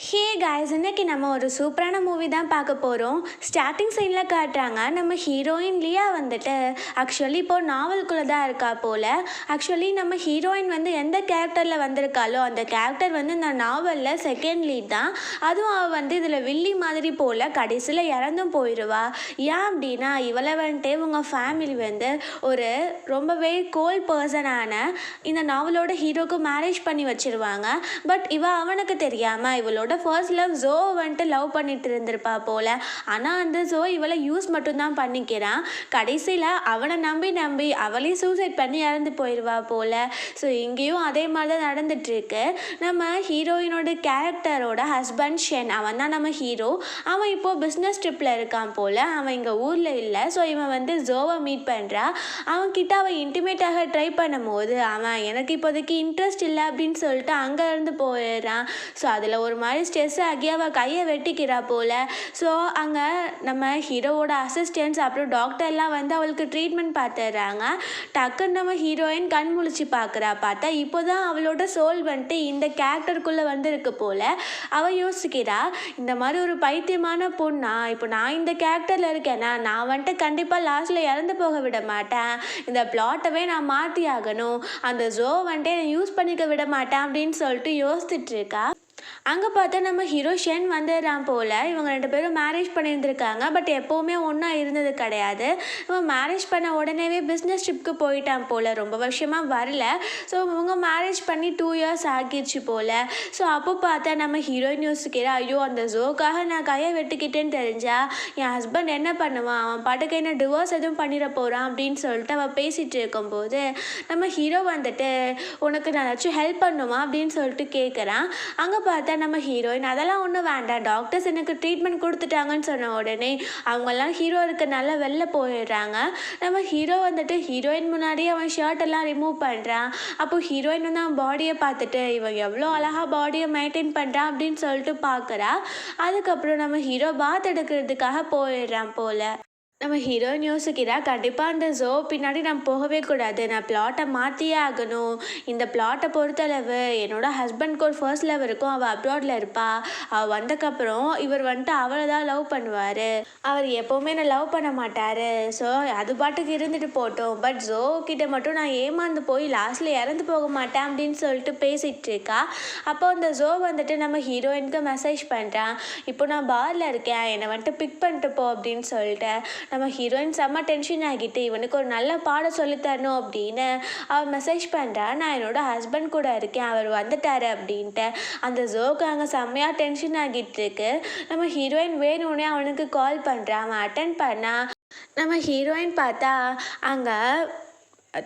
Hey guys, இன்னைக்கு நம்ம ஒரு சூப்பரான மூவி தான் பார்க்க போகிறோம். ஸ்டார்டிங் சீனில் காட்டுறாங்க நம்ம ஹீரோயின் லியா வந்துட்டு ஆக்சுவலி இப்போ நாவலுக்குள்ளே தான் இருக்கா போல். ஆக்சுவலி நம்ம ஹீரோயின் வந்து எந்த கேரக்டரில் வந்திருக்காளோ அந்த கேரக்டர் வந்து இந்த நாவலில் செகண்ட் லீட் தான். அதுவும் அவள் வந்து இதில் வில்லி மாதிரி போல் கடைசியில் இறந்தும் போயிடுவா. ஏன் அப்படின்னா இவளை வந்துட்டு இவங்க ஃபேமிலி வந்து ஒரு ரொம்பவே கோல்ட் பர்சனான இந்த நாவலோட ஹீரோக்கு மேரேஜ் பண்ணி வச்சிருவாங்க. பட் அவனுக்கு தெரியாமல் இவளோட ஃபர்ஸ்ட் லவ் ஜோ வந்துட்டு லவ் பண்ணிட்டு இருந்திருப்பா போல். ஆனால் அந்த ஜோ இவளை யூஸ் மட்டும்தான் பண்ணிக்கிறான். கடைசியில் அவனை நம்பி நம்பி அவளே சூசைட் பண்ணி இறந்து போயிடுவா போல். ஸோ இங்கேயும் அதே மாதிரி தான் நடந்துட்டுருக்கு. நம்ம ஹீரோயினோட கேரக்டரோட ஹஸ்பண்ட் ஷென், அவன் தான் நம்ம ஹீரோ. அவன் இப்போது பிஸ்னஸ் ட்ரிப்பில் இருக்கான் போல். அவன் இங்கே ஊரில் இல்லை. ஸோ இவன் வந்து ஜோவை மீட் பண்ணுறா. அவன்கிட்ட அவன் இன்டிமேட்டாக ட்ரை பண்ணும்போது அவன் எனக்கு இப்போதைக்கு இன்ட்ரெஸ்ட் இல்லை அப்படின்னு சொல்லிட்டு அங்கேருந்து போயிடுறான். ஸோ அதில் ஒரு மாதிரி ஸ்ட்ரெஸ் ஆகி அவள் கையை வெட்டிக்கிறா போல். ஸோ அங்கே நம்ம ஹீரோவோட அசிஸ்டன்ட்ஸ் அப்புறம் டாக்டர்லாம் வந்து அவளுக்கு ட்ரீட்மெண்ட் பார்த்துடுறாங்க. டக்குன்னு நம்ம ஹீரோயின் கண் முழிச்சு பார்க்குறா. பார்த்தா இப்போ தான் அவளோட சோல் வந்துட்டு இந்த கேரக்டருக்குள்ளே வந்துருக்கு போல். அவள் யோசிக்கிறா, இந்த மாதிரி ஒரு பைத்தியமான பொண்ணா இப்போ நான் இந்த கேரக்டரில் இருக்கேன்னா நான் வந்துட்டு கண்டிப்பாக லாஸ்ட்டில் இறந்து போக விட மாட்டேன். இந்த பிளாட்டவே நான் மாற்றி ஆகணும். அந்த ஜோ வந்துட்டு என்னை யூஸ் பண்ணிக்க விட மாட்டேன் அப்படின்னு சொல்லிட்டு யோசிச்சுட்டு இருக்கா. அங்கே பார்த்தா நம்ம ஹீரோ ஷென் வந்துடுறான் போல். இவங்க ரெண்டு பேரும் மேரேஜ் பண்ணியிருந்திருக்காங்க. பட் எப்போவுமே ஒன்றா இருந்தது கிடையாது. இவன் மேரேஜ் பண்ண உடனேவே பிஸ்னஸ் ட்ரிப்க்கு போயிட்டான் போல். ரொம்ப வருஷமாக வரல. ஸோ இவங்க மேரேஜ் பண்ணி 2 years ஆகிடுச்சு போல். ஸோ அப்போ பார்த்தா நம்ம ஹீரோயின் யோசிக்கிறா, ஐயோ அந்த ஜோக்காக நான் கையை வெட்டிக்கிட்டேன்னு தெரிஞ்சா என் ஹஸ்பண்ட் என்ன பண்ணுவான், அவன் பாட்டுக்கு என்ன டிவோர்ஸ் எதுவும் பண்ணிட போகிறான் அப்படின்னு சொல்லிட்டு அவள் பேசிகிட்டு இருக்கும்போது நம்ம ஹீரோ வந்துட்டு உனக்கு நான் ஏதாச்சும் ஹெல்ப் பண்ணுமா அப்படின்னு சொல்லிட்டு கேட்குறான். அங்கே பார்த்தா நம்ம ஹீரோயின் அதெல்லாம் ஒன்றும் வேண்டாம், டாக்டர்ஸ் எனக்கு ட்ரீட்மெண்ட் கொடுத்துட்டாங்கன்னு சொன்ன உடனே அவங்கெல்லாம் ஹீரோ இருக்கனால வெளில போயிடுறாங்க. நம்ம ஹீரோ வந்துட்டு ஹீரோயின் முன்னாடியே அவன் ஷர்ட்டெல்லாம் ரிமூவ் பண்ணுறான். அப்போ ஹீரோயின் வந்து அவன் பாடியை பார்த்துட்டு இவன் எவ்வளோ அழகாக பாடியை மெயின்டைன் பண்ணுறான் அப்படின்னு சொல்லிட்டு பார்க்குறா. அதுக்கப்புறம் நம்ம ஹீரோ பாத் எடுக்கிறதுக்காக போயிடுறான் போல். நம்ம ஹீரோயின் யோசிக்கிறா, கண்டிப்பாக அந்த ஜோ பின்னாடி நான் போகவே கூடாது, நான் பிளாட்டை மாற்றியே ஆகணும். இந்த பிளாட்டை பொறுத்தளவு என்னோட ஹஸ்பண்ட்க்கு ஒரு ஃபர்ஸ்ட் லவ் இருக்கும், அவள் அப்ராடில் இருப்பா. அவள் வந்தக்கப்புறம் இவர் வந்துட்டு அவளை தான் லவ் பண்ணுவார். அவர் எப்போவுமே நான் லவ் பண்ண மாட்டார். ஸோ அது பாட்டுக்கு இருந்துட்டு போட்டோம். பட் ஜோ கிட்ட மட்டும் நான் ஏமாந்து போய் லாஸ்ட்டில் இறந்து போக மாட்டேன் அப்படின்னு சொல்லிட்டு பேசிகிட்டு இருக்கா. அப்போ அந்த ஜோ வந்துட்டு நம்ம ஹீரோயினுக்கு மெசேஜ் பண்ணுறான், இப்போ நான் பாரில் இருக்கேன், என்னை வந்துட்டு பிக் பண்ணிட்டு போ அப்படின்னு சொல்லிட்டு. நம்ம ஹீரோயின் செம்ம டென்ஷன் ஆகிட்டு இவனுக்கு ஒரு நல்ல பாடம் சொல்லித்தரணும் அப்படின்னு அவள் மெசேஜ் பண்ணுறா. நான் என்னோட ஹஸ்பண்ட் கூட இருக்கேன், அவர் வந்துட்டாரு அப்படின்ட்டு. அந்த ஜோக்கு அங்கே செம்மையாக டென்ஷன் ஆகிட்டு இருக்கு. நம்ம ஹீரோயின் வேணும்னே அவனுக்கு கால் பண்ணுறான். அவன் அட்டன் பண்ணா. நம்ம ஹீரோயின் பார்த்தா அங்கே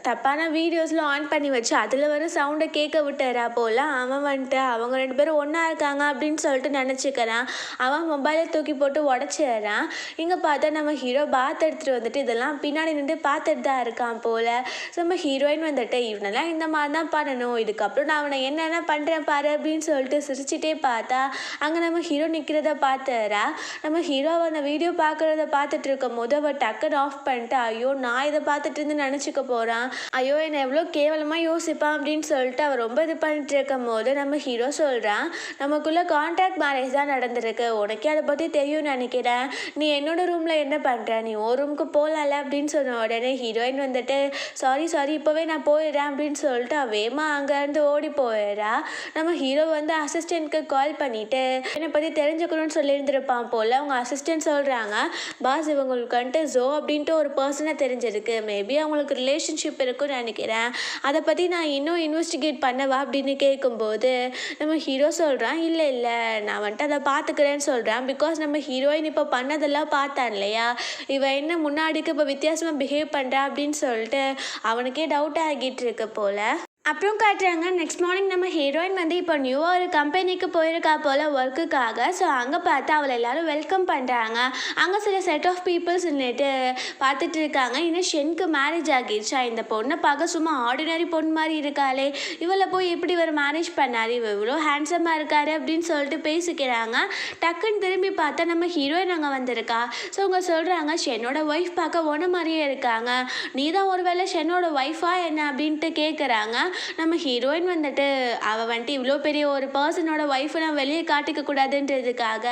தப்பான வீடியோஸ்லாம் ஆன் பண்ணி வச்சு அதில் வர சவுண்டை கேட்க விட்டுறா போல். அவன் வந்துட்டு அவங்க ரெண்டு பேரும் ஒன்றா இருக்காங்க அப்படின்னு சொல்லிட்டு நினச்சிக்கிறான். அவன் மொபைலை தூக்கி போட்டு உடச்சிடுறான். இங்கே பார்த்தா நம்ம ஹீரோ பாத் எடுத்துகிட்டு வந்துட்டு இதெல்லாம் பின்னாடி நின்று பார்த்துட்டு தான் இருக்கான் போல். ஸோ நம்ம ஹீரோயின் வந்துட்டு இவனெல்லாம் இந்த மாதிரி தான் பண்ணணும், இதுக்கப்புறம் நான் அவனை என்னென்ன பண்ணுறேன் பாரு அப்படின்னு சொல்லிட்டு சிரிச்சிட்டே பார்த்தா அங்கே நம்ம ஹீரோ நிற்கிறத பார்த்துறா. நம்ம ஹீரோ அந்த வீடியோ பார்க்குறத பார்த்துட்டு இருக்கும் போது அவள் டக்குன்னு ஆஃப் பண்ணிட்டு ஐயோ நான் இதை பார்த்துட்டு இருந்து நினச்சிக்க போகிறான், ஐயோ என்னை எவ்வளோ கேவலமாக யோசிப்பான் அப்படின்னு சொல்லிட்டு அவர் ரொம்ப இது பண்ணிட்டு இருக்கும் போது நம்ம ஹீரோ சொல்கிறான், நமக்குள்ளே கான்ட்ராக்ட் மேரேஜ் தான் நடந்திருக்கு, உனக்கே அதை பற்றி தெரியும்னு நினைக்கிறேன், நீ என்னோட ரூமில் என்ன பண்ணுற, நீ ஓ ரூமுக்கு போகலாம்ல அப்படின்னு சொன்ன உடனே ஹீரோயின் வந்துட்டு சாரி இப்போவே நான் போயிடுறேன் அப்படின்னு சொல்லிட்டு வேமா அங்கேருந்து ஓடி போயிடுறா. நம்ம ஹீரோ வந்து அசிஸ்டண்ட்க்கு கால் பண்ணிவிட்டு என்னை பற்றி தெரிஞ்சுக்கணும்னு சொல்லியிருந்துருப்பான் போல். அவங்க அசிஸ்டன்ட் சொல்கிறாங்க, பாஸ் இவங்களுக்கு வந்துட்டு ஜோ அப்படின்ட்டு ஒரு பர்சனை தெரிஞ்சிருக்கு, மேபி அவங்களுக்கு ரிலேஷன்ஷிப் இருக்குன்னு நினைக்கிறேன், அதை பற்றி நான் இன்னும் இன்வெஸ்டிகேட் பண்ணவா அப்படின்னு கேட்கும்போது நம்ம ஹீரோ சொல்கிறான், இல்லை நான் வந்துட்டு அதை பார்த்துக்கிறேன்னு சொல்கிறான். பிகாஸ் நம்ம ஹீரோயின் இப்போ பண்ணதெல்லாம் பார்த்தான் இல்லையா, இவன் என்ன முன்னாடிக்கு இப்போ வித்தியாசமாக பிஹேவ் பண்ணுறா அப்படின்னு சொல்லிட்டு அவனுக்கே டவுட் ஆகிட்டு இருக்கு போல். அப்புறம் காட்டுறாங்க நெக்ஸ்ட் மார்னிங் நம்ம ஹீரோயின் வந்து இப்போ நியூவாக ஒரு கம்பெனிக்கு போயிருக்கா போல் ஒர்க்குக்காக. ஸோ அங்கே பார்த்து அவளை எல்லோரும் வெல்கம் பண்ணுறாங்க. அங்கே சில செட் ஆஃப் பீப்புள்ஸ் நின்றுட்டு பார்த்துட்டு இருக்காங்க. இன்னும் ஷென்க்கு மேரேஜ் ஆகிடுச்சா, இந்த பொண்ணை பார்க்க சும்மா ஆர்டினரி பொண்ணு மாதிரி இருக்காளே, இவளை போய் எப்படி ஒரு மேரேஜ் பண்ணாரு, இவ இவ்வளோ ஹேண்ட்ஸமாக இருக்காரு அப்படின்னு சொல்லிட்டு பேசிக்கிறாங்க. டக்குன்னு திரும்பி பார்த்தா நம்ம ஹீரோயின் அங்கே வந்திருக்கா. ஸோ அவங்க சொல்கிறாங்க, ஷென்னோட ஒய்ஃப் பார்க்க ஒன்று மாதிரியே இருக்காங்க, நீ தான் ஒரு வேளை ஷென்னோட ஒய்ஃபா என்ன அப்படின்ட்டு கேட்குறாங்க. நம்ம ஹீரோயின் வந்துட்டு அவள் வந்துட்டு இவ்வளோ பெரிய ஒரு பர்சனோட ஒய்ஃபை நான் வெளியே காட்டிக்க கூடாதுன்றதுக்காக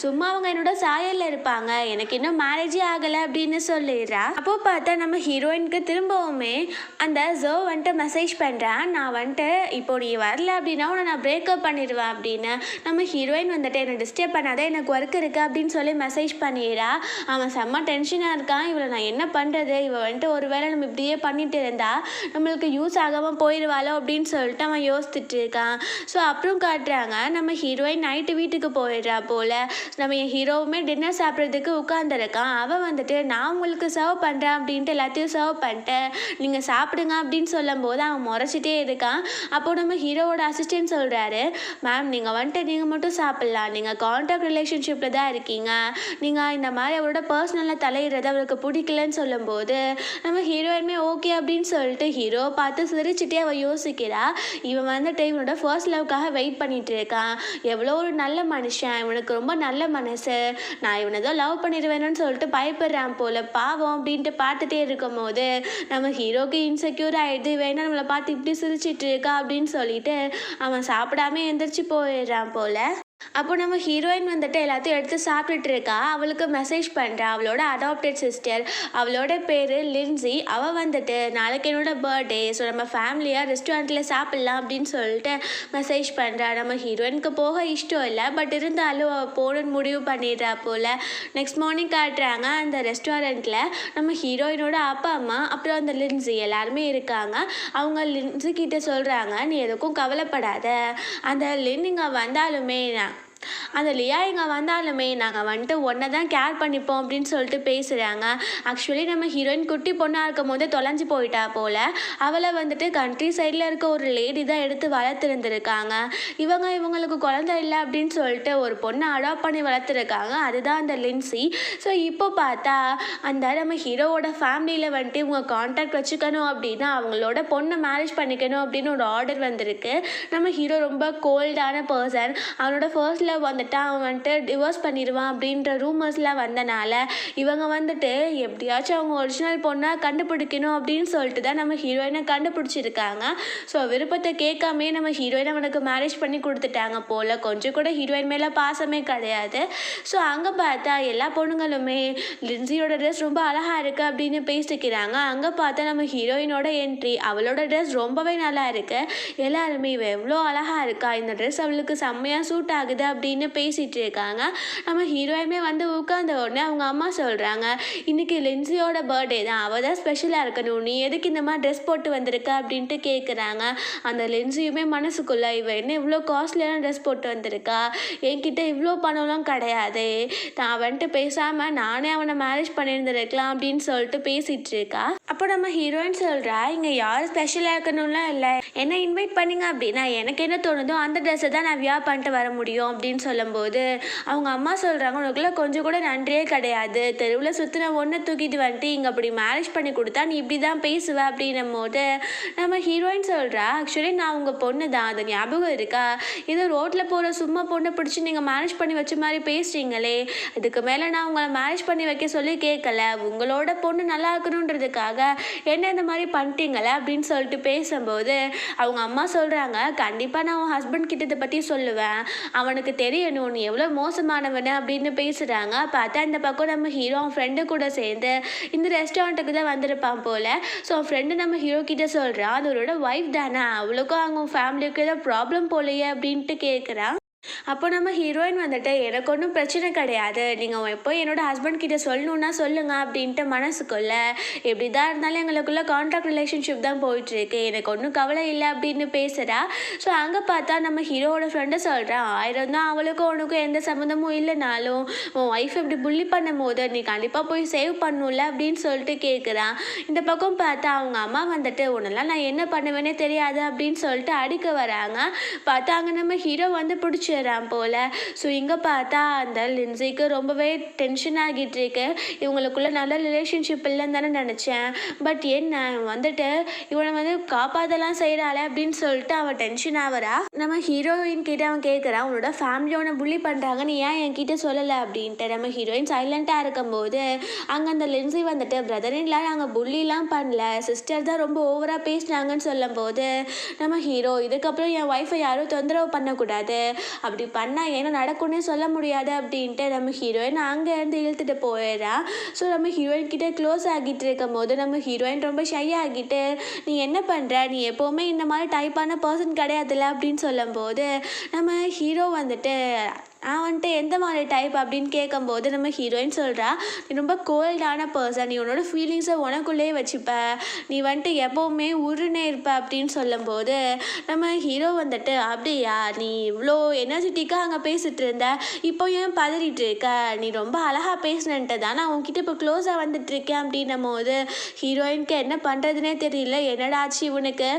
சும்மா அவங்க என்னோட சாயலில் இருப்பாங்க, எனக்கு இன்னும் மேரேஜே ஆகலை அப்படின்னு சொல்லிடுறா. அப்போ பார்த்தா நம்ம ஹீரோயினுக்கு திரும்பவுமே அந்த ஜோ வந்துட்டு மெசேஜ் பண்ணுறான், நான் வந்துட்டு இப்போ நீ வரல அப்படின்னா உன்னை நான் பிரேக்கப் பண்ணிடுவேன் அப்படின்னு. நம்ம ஹீரோயின் வந்துட்டு என்னை டிஸ்டர்ப் பண்ணாத, எனக்கு ஒர்க் இருக்குது அப்படின்னு சொல்லி மெசேஜ் பண்ணிடுறா. அவன் செம்ம டென்ஷனாக இருக்கான், இவளை நான் என்ன பண்ணுறது, இவள் வந்துட்டு ஒரு வேளை நம்ம இப்படியே பண்ணிட்டு இருந்தா நம்மளுக்கு யூஸ் ஆகாமல் போயிடுவாளோ அப்படின்னு சொல்லிட்டு அவன் யோசிச்சுட்டு இருக்கான். ஸோ அப்புறம் காட்டுறாங்க நம்ம ஹீரோயின் நைட்டு வீட்டுக்கு போயிடுறா போல். நம்ம என் ஹீரோவுமே டின்னர் சாப்பிட்றதுக்கு உட்காந்துருக்கான். அவன் வந்துட்டு நான் உங்களுக்கு சர்வ் பண்ணுறேன் அப்படின்ட்டு எல்லாத்தையும் சர்வ் பண்ணிட்டேன், நீங்கள் சாப்பிடுங்க அப்படின்னு சொல்லும் போது அவன் முறைச்சிட்டே இருக்கான். அப்போது நம்ம ஹீரோவோட அசிஸ்டன்ட் சொல்கிறாரு, மேம் நீங்கள் வந்துட்டு நீங்கள் மட்டும் சாப்பிட்லாம், நீங்கள் கான்டாக்ட் ரிலேஷன்ஷிப்பில் தான் இருக்கீங்க, நீங்கள் இந்த மாதிரி அவரோட பர்சனலில் தலையிடுறது அவருக்கு பிடிக்கலன்னு சொல்லும்போது நம்ம ஹீரோயினுமே ஓகே அப்படின்னு சொல்லிட்டு ஹீரோ பார்த்து சிரிச்சுட்டே அவள் யோசிக்கிறா. இவன் வந்துட்டு இவனோட ஃபர்ஸ்ட் லவ்க்காக வெயிட் பண்ணிட்டு இருக்கான், எவ்வளோ ஒரு நல்ல மனுஷன், இவனுக்கு ரொம்ப நல்ல மனசு, நான் இவனை தான் லவ் பண்ணிடுவேணும்னு சொல்லிட்டு பயப்படுறான் போல் பாவம் அப்படின்ட்டு பார்த்துட்டே இருக்கும் போது நம்ம ஹீரோக்கு இன்செக்யூர் ஆகிடுது, வேணா நம்மளை பார்த்து இப்படி சிரிச்சிட்டு இருக்கா அப்படின்னு சொல்லிட்டு அவன் சாப்பிடாம எந்திரிச்சு போயிடுறான் போல். அப்போ நம்ம ஹீரோயின் வந்துட்டு எல்லாத்தையும் எடுத்து சாப்பிட்டுட்டு இருக்கா. அவளுக்கு மெசேஜ் பண்ணுறா அவளோட அடாப்டட் சிஸ்டர், அவளோட பேர் லின்சி. அவள் வந்துட்டு நாளைக்கு என்னோட பர்த்டே, ஸோ நம்ம ஃபேமிலியாக ரெஸ்டாரண்ட்டில் சாப்பிட்லாம் அப்படின்னு சொல்லிட்டு மெசேஜ் பண்ணுறா. நம்ம ஹீரோயினுக்கு போக இஷ்டம் இல்லை, பட் இருந்தாலும் அவள் போகணுன்னு முடிவு பண்ணிடுறா போல். நெக்ஸ்ட் மார்னிங் காட்டுறாங்க அந்த ரெஸ்டாரண்ட்டில் நம்ம ஹீரோயினோட அப்பா அம்மா அப்புறம் அந்த லின்சி எல்லாருமே இருக்காங்க. அவங்க லின்சி கிட்டே சொல்கிறாங்க, நீ எதுக்கும் கவலைப்படாத, அந்த லின் இங்கே வந்தாலுமே அந்த லியா இங்கே வந்தாலுமே நாங்கள் வந்துட்டு ஒன்றை தான் கேர் பண்ணிப்போம் அப்படின்னு சொல்லிட்டு பேசுகிறாங்க. ஆக்சுவலி நம்ம ஹீரோயின் குட்டி பொண்ணாக இருக்கும் போதே தொலைஞ்சு போயிட்டா போல். அவளை வந்துட்டு கண்ட்ரி சைடில் இருக்க ஒரு லேடி தான் எடுத்து வளர்த்துருந்துருக்காங்க. இவங்களுக்கு குழந்தை இல்லை அப்படின்னு சொல்லிட்டு ஒரு பொண்ணை அடாப்ட் பண்ணி வளர்த்துருக்காங்க, அதுதான் அந்த லின்சி. ஸோ இப்போ பார்த்தா அந்த நம்ம ஹீரோவோட ஃபேமிலியில் வந்துட்டு இவங்க கான்டாக்ட் வச்சுக்கணும் அப்படின்னா அவங்களோட பொண்ணை மேரேஜ் பண்ணிக்கணும் அப்படின்னு ஒரு ஆர்டர் வந்திருக்கு. நம்ம ஹீரோ ரொம்ப கோல்டான பர்சன், அவனோட ஃபர்ஸ்ட் வந்துட்டு அவன் வந்துட்டு டிவோர்ஸ் பண்ணிடுவான் அப்படின்ற ரூமர்ஸ்லாம் வந்தனால இவங்க வந்துட்டு எப்படியாச்சும் அவங்க ஒரிஜினல் பொண்ணை கண்டுபிடிக்கணும் அப்படின்னு சொல்லிட்டு தான் நம்ம ஹீரோயினை கண்டுபிடிச்சிருக்காங்க. ஸோ விருப்பத்தை கேட்காமே நம்ம ஹீரோயினை அவனுக்கு மேரேஜ் பண்ணி கொடுத்துட்டாங்க போல். கொஞ்சம் கூட ஹீரோயின் மேலே பாசமே கிடையாது. ஸோ அங்கே பார்த்தா எல்லா பொண்ணுங்களுமே லின்சியோட ட்ரெஸ் ரொம்ப அழகாக இருக்குது அப்படின்னு பேசிக்கிறாங்க. அங்கே பார்த்தா நம்ம ஹீரோயினோட என்ட்ரி, அவளோட ட்ரெஸ் ரொம்பவே நல்லா இருக்குது, எல்லாருமே இவ எவ்வளோ அழகாக இருக்கா, இந்த ட்ரெஸ் அவளுக்கு செம்மையாக சூட் ஆகுது அப்படின்னு பேசிகிட்டு இருக்காங்க. நம்ம ஹீரோயினுமே வந்து உட்கார்ந்த உடனே அவங்க அம்மா சொல்கிறாங்க, இன்றைக்கி லின்சியோட பர்த்டே தான், அவள் தான் ஸ்பெஷலாக இருக்கணும், நீ எதுக்கு இந்த மாதிரி ட்ரெஸ் போட்டு வந்திருக்க அப்படின்ட்டு கேட்குறாங்க. அந்த லின்சியுமே மனசுக்குள்ளே இவள் என்ன இவ்வளோ காஸ்ட்லியான ட்ரெஸ் போட்டு வந்திருக்கா, என்கிட்ட இவ்வளோ பணம்லாம் கிடையாது, நான் வந்துட்டு பேசாமல் நானே அவனை மேரேஜ் பண்ணியிருந்துருக்கலாம் அப்படின்னு சொல்லிட்டு பேசிகிட்டு இருக்கா. அப்போ நம்ம ஹீரோயின் சொல்கிறா, இங்கே யாரும் ஸ்பெஷலாக இருக்கணும்லாம் இல்லை, என்ன இன்வைட் பண்ணிங்க அப்படின்னா எனக்கு என்ன தோணுதோ அந்த ட்ரெஸ்ஸை தான் நான் வியா பண்ணிட்டு வர முடியும் அப்படின்னு சொல்லும்போது அவங்க அம்மா சொல்கிறாங்க, உனக்குள்ள கொஞ்சம் கூட நன்றியே கிடையாது, தெருவில் சுற்றின ஒன்றை தூக்கிட்டு வந்துட்டு இங்கே அப்படி மேரேஜ் பண்ணி கொடுத்தா நீ இப்படி தான் பேசுவ அப்படின்னும் போது நம்ம ஹீரோயின் சொல்கிறா, ஆக்சுவலி நான் உங்கள் பொண்ணு தான், அது ஞாபகம் இருக்கா, ஏதோ ரோட்டில் போகிற சும்மா பொண்ணை பிடிச்சி நீங்கள் மேரேஜ் பண்ணி வச்ச மாதிரி பேசுகிறீங்களே, இதுக்கு மேலே நான் உங்களை மேரேஜ் பண்ணி வைக்க சொல்லி கேட்கல, உங்களோட பொண்ணு நல்லா இருக்கணுன்றதுக்காக என்ன இந்த மாதிரி பண்ணிட்டீங்களே அப்படின்னு சொல்லிட்டு பேசும்போது அவங்க அம்மா சொல்கிறாங்க, கண்டிப்பாக நான் உன் ஹஸ்பண்ட் கிட்ட இதை பற்றி சொல்லுவேன், அவனுக்கு தெரியணும் நீ எவ்வளோ மோசமானவனு அப்படின்னு பேசுகிறாங்க. பார்த்தா இந்த பக்கம் நம்ம ஹீரோ அவன் ஃப்ரெண்டு கூட சேர்ந்து இந்த ரெஸ்டாரண்ட்டுக்கு தான் வந்திருப்பான் போல். ஸோ அவன் ஃப்ரெண்டு நம்ம ஹீரோ கிட்ட சொல்கிறான், அது அவரோட ஒய்ஃப் தானே, அவளுக்கும் அவங்க ஃபேமிலிக்கு ஏதோ ப்ராப்ளம் போலையே அப்படின்ட்டு கேட்குறான். அப்போ நம்ம ஹீரோயின் வந்துட்டு எனக்கு ஒன்றும் பிரச்சனை கிடையாது, நீங்கள் எப்போ என்னோட ஹஸ்பண்ட் கிட்ட சொல்லணுன்னா சொல்லுங்கள் அப்படின்ட்டு மனசுக்குள்ள எப்படி தான் இருந்தாலும் எங்களுக்குள்ள கான்ட்ராக்ட் ரிலேஷன்ஷிப் தான் போயிட்டுருக்கு, எனக்கு ஒன்றும் கவலை இல்லை அப்படின்னு பேசுகிறா. ஸோ அங்கே பார்த்தா நம்ம ஹீரோவோட ஃப்ரெண்டை சொல்கிறான், 1000 தான் அவளுக்கும் உனக்கும் எந்த சம்மந்தமும் இல்லைனாலும் உன் ஒய்ஃப் இப்படி புள்ளி பண்ணும் போது நீ கண்டிப்பாக போய் சேவ் பண்ணணும்ல அப்படின்னு சொல்லிட்டு கேட்குறான். இந்த பக்கம் பார்த்தா அவங்க அம்மா வந்துட்டு உன்னெல்லாம் நான் என்ன பண்ணுவேனே தெரியாது அப்படின்னு சொல்லிட்டு அடிக்க வராங்க. பார்த்தா அங்கே நம்ம ஹீரோ வந்து பிடிச்சி ஆரம்பிச்சிடுறான் போல். ஸோ இங்கே பார்த்தா அந்த லின்ஸிக்கு ரொம்பவே டென்ஷன் ஆகிட்டு இருக்கு. இவங்களுக்குள்ள நல்ல ரிலேஷன்ஷிப் இல்லைன்னு தானே நினச்சேன். பட் என்ன வந்துட்டு இவனை வந்து காப்பாற்றலாம் செய்கிறாளே அப்படின்னு சொல்லிட்டு அவன் டென்ஷன் ஆகிறா. நம்ம ஹீரோயின் கிட்ட அவன் கேட்குறான், உன்னோட ஃபேமிலியோட புள்ளி பண்ணுறாங்க, நீ ஏன் என்கிட்ட சொல்லலை அப்படின்ட்டு. நம்ம ஹீரோயின் சைலண்ட்டாக இருக்கும்போது அங்கே அந்த லின்ஸி வந்துட்டு பிரதரின்லாம் நாங்கள் புள்ளிலாம் பண்ணல, சிஸ்டர் தான் ரொம்ப ஓவராக பேசினாங்கன்னு சொல்லும்போது நம்ம ஹீரோ இதுக்கப்புறம் என் ஒய்ஃபை யாரும் தொந்தரவு பண்ணக்கூடாது, அப்படி பண்ணால் என்ன நடக்கும்னே சொல்ல முடியாது அப்படின்ட்டு நம்ம ஹீரோயின் அங்கேருந்து இழுத்துட்டு போயிடுறா. ஸோ நம்ம ஹீரோயின் கிட்டே க்ளோஸ் ஆகிட்டு இருக்கும் போது நம்ம ஹீரோயின் ரொம்ப ஷை ஆகிட்டு, நீ என்ன பண்ணுற, நீ எப்போவுமே இந்த மாதிரி டைப்பான பர்சன் கிடையாதுல்ல அப்படின்னு சொல்லும்போது நம்ம ஹீரோ வந்துட்டு நான் வந்துட்டு எந்த மாதிரி டைப் அப்படின்னு கேட்கும்போது நம்ம ஹீரோயின் சொல்கிறா, நீ ரொம்ப கோல்டான பர்சன், நீ உன்னோட ஃபீலிங்ஸை உனக்குள்ளேயே வச்சுப்ப, நீ வந்துட்டு எப்போவுமே உருனே இருப்ப அப்படின்னு சொல்லும்போது நம்ம ஹீரோ வந்துட்டு அப்படியா, நீ இவ்வளோ எனர்ஜெட்டிக்காக அங்கே பேசிகிட்டு இருந்த, இப்போ ஏன் பதறிட்டு இருக்க, நீ ரொம்ப அழகாக பேசினன்ட்டு தான் நான் உன்கிட்ட இப்போ க்ளோஸாக வந்துட்டுருக்கேன் அப்படின்னும் போது ஹீரோயினுக்கு என்ன பண்ணுறதுனே தெரியல. என்னடாச்சு இவனுக்கு,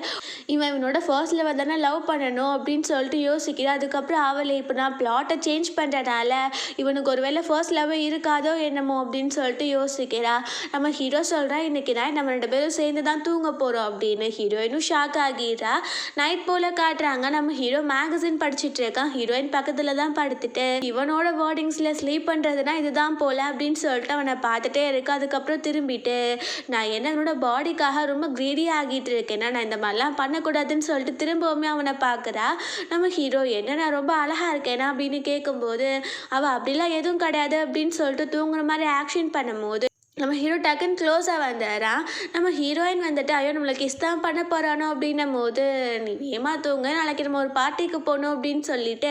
இவனோட ஃபர்ஸ்ட் லெவல் தானே லவ் பண்ணணும் அப்படின்னு சொல்லிட்டு யோசிக்கிறேன். அதுக்கப்புறம் அவளை இப்போ நான் பிளாட்டை சேஞ்ச் பண்ணுறதால இவனுக்கு ஒரு வேளை ஃபர்ஸ்ட் லவ் இருக்காதோ என்னமோ அப்படின்னு சொல்லிட்டு யோசிக்கிறா. நம்ம ஹீரோ சொல்கிறா, இன்றைக்கி நைட் நம்ம 2 பேரும் சேர்ந்து தான் தூங்க போகிறோம் அப்படின்னு. ஹீரோயினும் ஷாக் ஆகிடுறா. நைட் போல் காட்டுறாங்க, நம்ம ஹீரோ மேகசின் படிச்சுட்டு இருக்கான், ஹீரோயின் பக்கத்தில் தான் படுத்துட்டு இவனோட வேர்டிங்ஸில் ஸ்லீப் பண்ணுறதுனா இதுதான் போல் அப்படின்னு சொல்லிட்டு அவனை பார்த்துட்டே இருக்கு. அதுக்கப்புறம் திரும்பிட்டு நான் என்னோட பாடிக்காக ரொம்ப கிரீடி ஆகிட்டு இருக்கேன்னா நான் இந்த மாதிரிலாம் பண்ணக்கூடாதுன்னு சொல்லிட்டு திரும்பவுமே அவனை பார்க்குறா. நம்ம ஹீரோ என்ன நான் ரொம்ப அழகாக இருக்கேனா அப்படின்னு கேட்கும்போது அவள் அப்படிலாம் எதுவும் கிடையாது அப்படின்னு சொல்லிட்டு தூங்குற மாதிரி ஆக்ஷன் பண்ணும்போது நம்ம ஹீரோ டக்குன்னு க்ளோஸாக வந்துடுறான். நம்ம ஹீரோயின் வந்துட்டு ஐயோ நம்மளை கிஸ் தான் பண்ண போகிறானோ அப்படின்னும் போது நீ ஏமா தூங்க, நாளைக்கு நம்ம ஒரு பார்ட்டிக்கு போகணும் அப்படின்னு சொல்லிட்டு